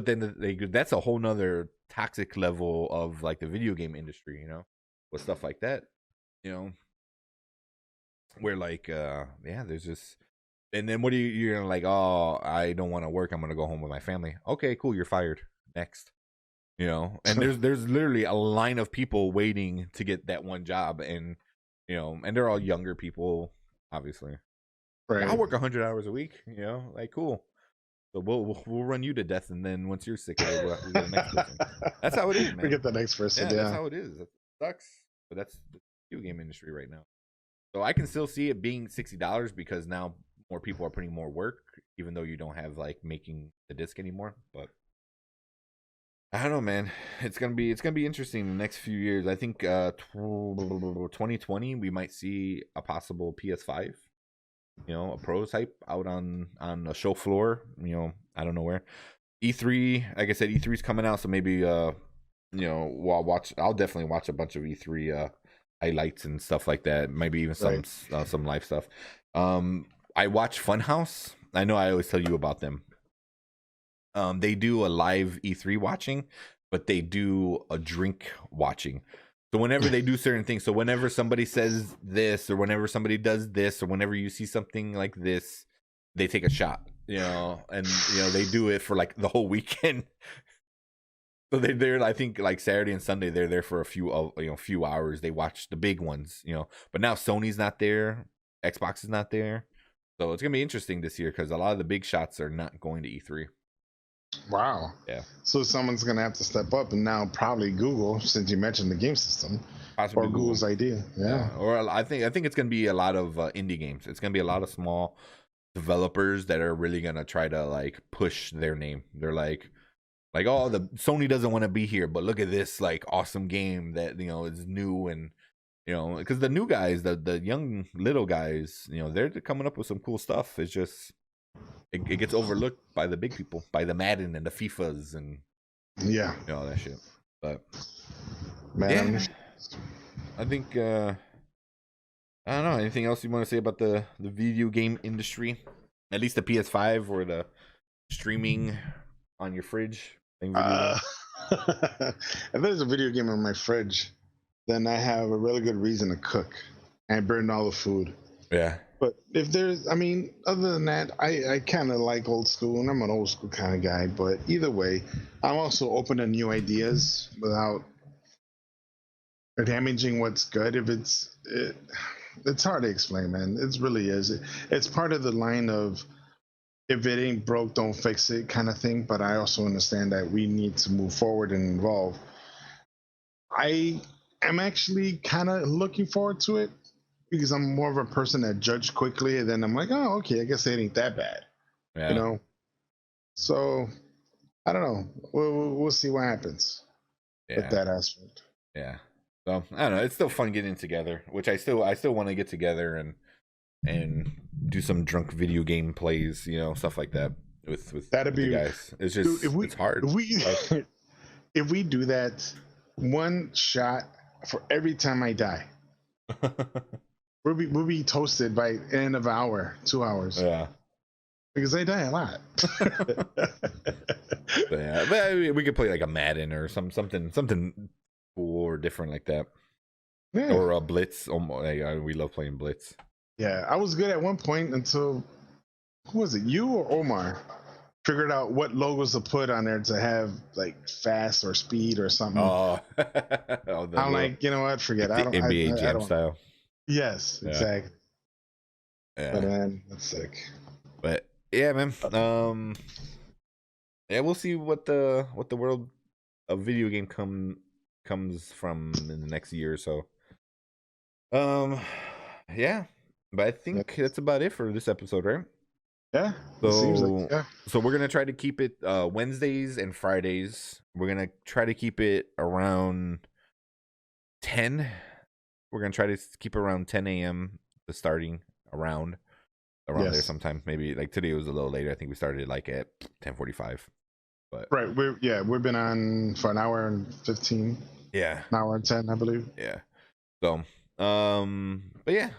that's a whole nother toxic level of like the video game industry. You know, with stuff like that. You know, where like there's just. And then what are you're gonna like? Oh, I don't want to work. I'm gonna go home with my family. Okay, cool. You're fired. Next, you know. And there's literally a line of people waiting to get that one job, and you know, and they're all younger people, obviously. Right. I'll work 100 hours a week. You know, like cool. So we'll run you to death, and then once you're sick, we'll get the next person. That's how it is, man. We get the next person. Yeah, that's how it is. That sucks, but that's the video game industry right now. So I can still see it being $60 because now more people are putting more work, even though you don't have like making the disc anymore. But I don't know, man. It's gonna be interesting in the next few years. I think 2020 we might see a possible PS5. You know, a prototype out on a show floor. You know, I don't know where. E3, like I said, E3 is coming out, so maybe you know, I'll definitely watch a bunch of E3 highlights and stuff like that. Maybe even some live stuff. I watch Funhouse. I know I always tell you about them. They do a live E3 watching, but they do a drink watching. So whenever they do certain things, so whenever somebody says this, or whenever somebody does this, or whenever you see something like this, they take a shot. You know, and you know they do it for like the whole weekend. So they're there. I think like Saturday and Sunday they're there for a few hours. They watch the big ones. You know, but now Sony's not there, Xbox is not there. So it's gonna be interesting this year because a lot of the big shots are not going to E3. Wow. Yeah. So someone's gonna have to step up, and now probably Google, since you mentioned the game system, Possibly or Google's idea. Yeah. Or I think it's gonna be a lot of indie games. It's gonna be a lot of small developers that are really gonna try to like push their name. They're like, oh, the Sony doesn't want to be here, but look at this like awesome game that you know is new and. You know, because the new guys, the young little guys, you know, they're coming up with some cool stuff. It's just it gets overlooked by the big people, by the Madden and the FIFAs and you know, all that shit. But Man, yeah, I think I don't know. Anything else you want to say about the video game industry? At least the PS5 or the streaming on your fridge. If there's a video game on my fridge, then I have a really good reason to cook and burn all the food. Yeah. But if there's, I mean, other than that, I kind of like old school, and I'm an old school kind of guy. But either way, I'm also open to new ideas without damaging what's good. If it's hard to explain, man. It really is. It's part of the line of if it ain't broke, don't fix it kind of thing. But I also understand that we need to move forward and evolve. I'm actually kind of looking forward to it because I'm more of a person that judge quickly, and then I'm like, oh, okay, I guess it ain't that bad, you know. So I don't know. We'll see what happens with that aspect. Yeah. So I don't know. It's still fun getting together, which I still want to get together and do some drunk video game plays, you know, stuff like that with That'd be the guys. It's just it's hard. If we do that, one shot for every time I die. we'll be toasted by end of hour, 2 hours. Yeah. Because I die a lot. But I mean, we could play like a Madden or something cool or different like that. Yeah. Or a Blitz. We love playing Blitz. Yeah, I was good at one point until who was it? You or Omar figured out what logos to put on there to have like fast or speed or something. Oh, I'm like, you know what? Forget it. NBA Jam style. Yes, exactly. Yeah. But man, that's sick. But yeah, man. yeah, we'll see what the world of video game comes from in the next year or so. Yeah, but I think that's about it for this episode, right? Yeah, it seems like, So yeah. so we're gonna try to keep it Wednesdays and Fridays. We're gonna try to keep it around 10. We're gonna try to keep it around 10 a.m. the starting around there Yes. sometime. Maybe like today was a little later. I think we started like at 10:45. But Right. We've been on for an hour and 15, yeah, an hour and 10, I believe. yeah. So but yeah.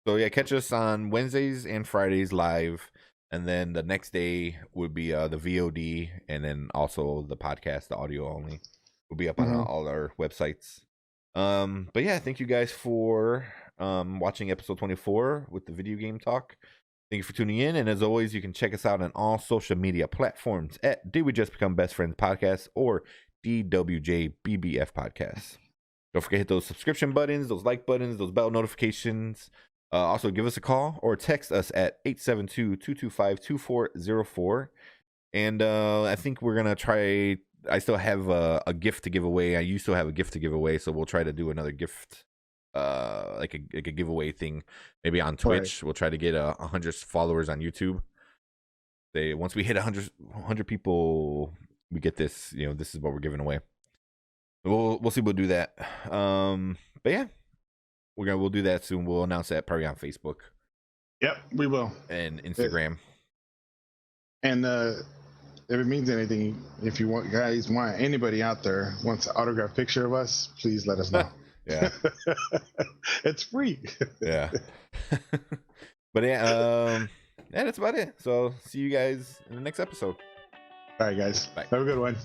So yeah, catch us on Wednesdays and Fridays live, and then the next day would be the VOD, and then also the podcast, the audio only, will be up on all our websites. But yeah, thank you guys for watching episode 24 with the video game talk. Thank you for tuning in, and as always, you can check us out on all social media platforms at Did We Just Become Best Friends Podcast or DWJBBF Podcast. Don't forget to hit those subscription buttons, those like buttons, those bell notifications. Also, give us a call or text us at 872-225-2404. And I think we're going to try. I still have a gift to give away. You still have a gift to give away, so we'll try to do another gift, like a giveaway thing, maybe on Twitch. Right. We'll try to get 100 followers on YouTube. Once we hit 100 people, we get this. This is what we're giving away. We'll see. We'll do that. But yeah, we'll do that soon. We'll announce that probably on Facebook. Yep, we will. And Instagram. And if it means anything, if you want anybody out there wants an autographed picture of us, please let us know. Yeah. It's free. Yeah. But yeah, that's about it. So see you guys in the next episode. All right, guys. Bye. Have a good one.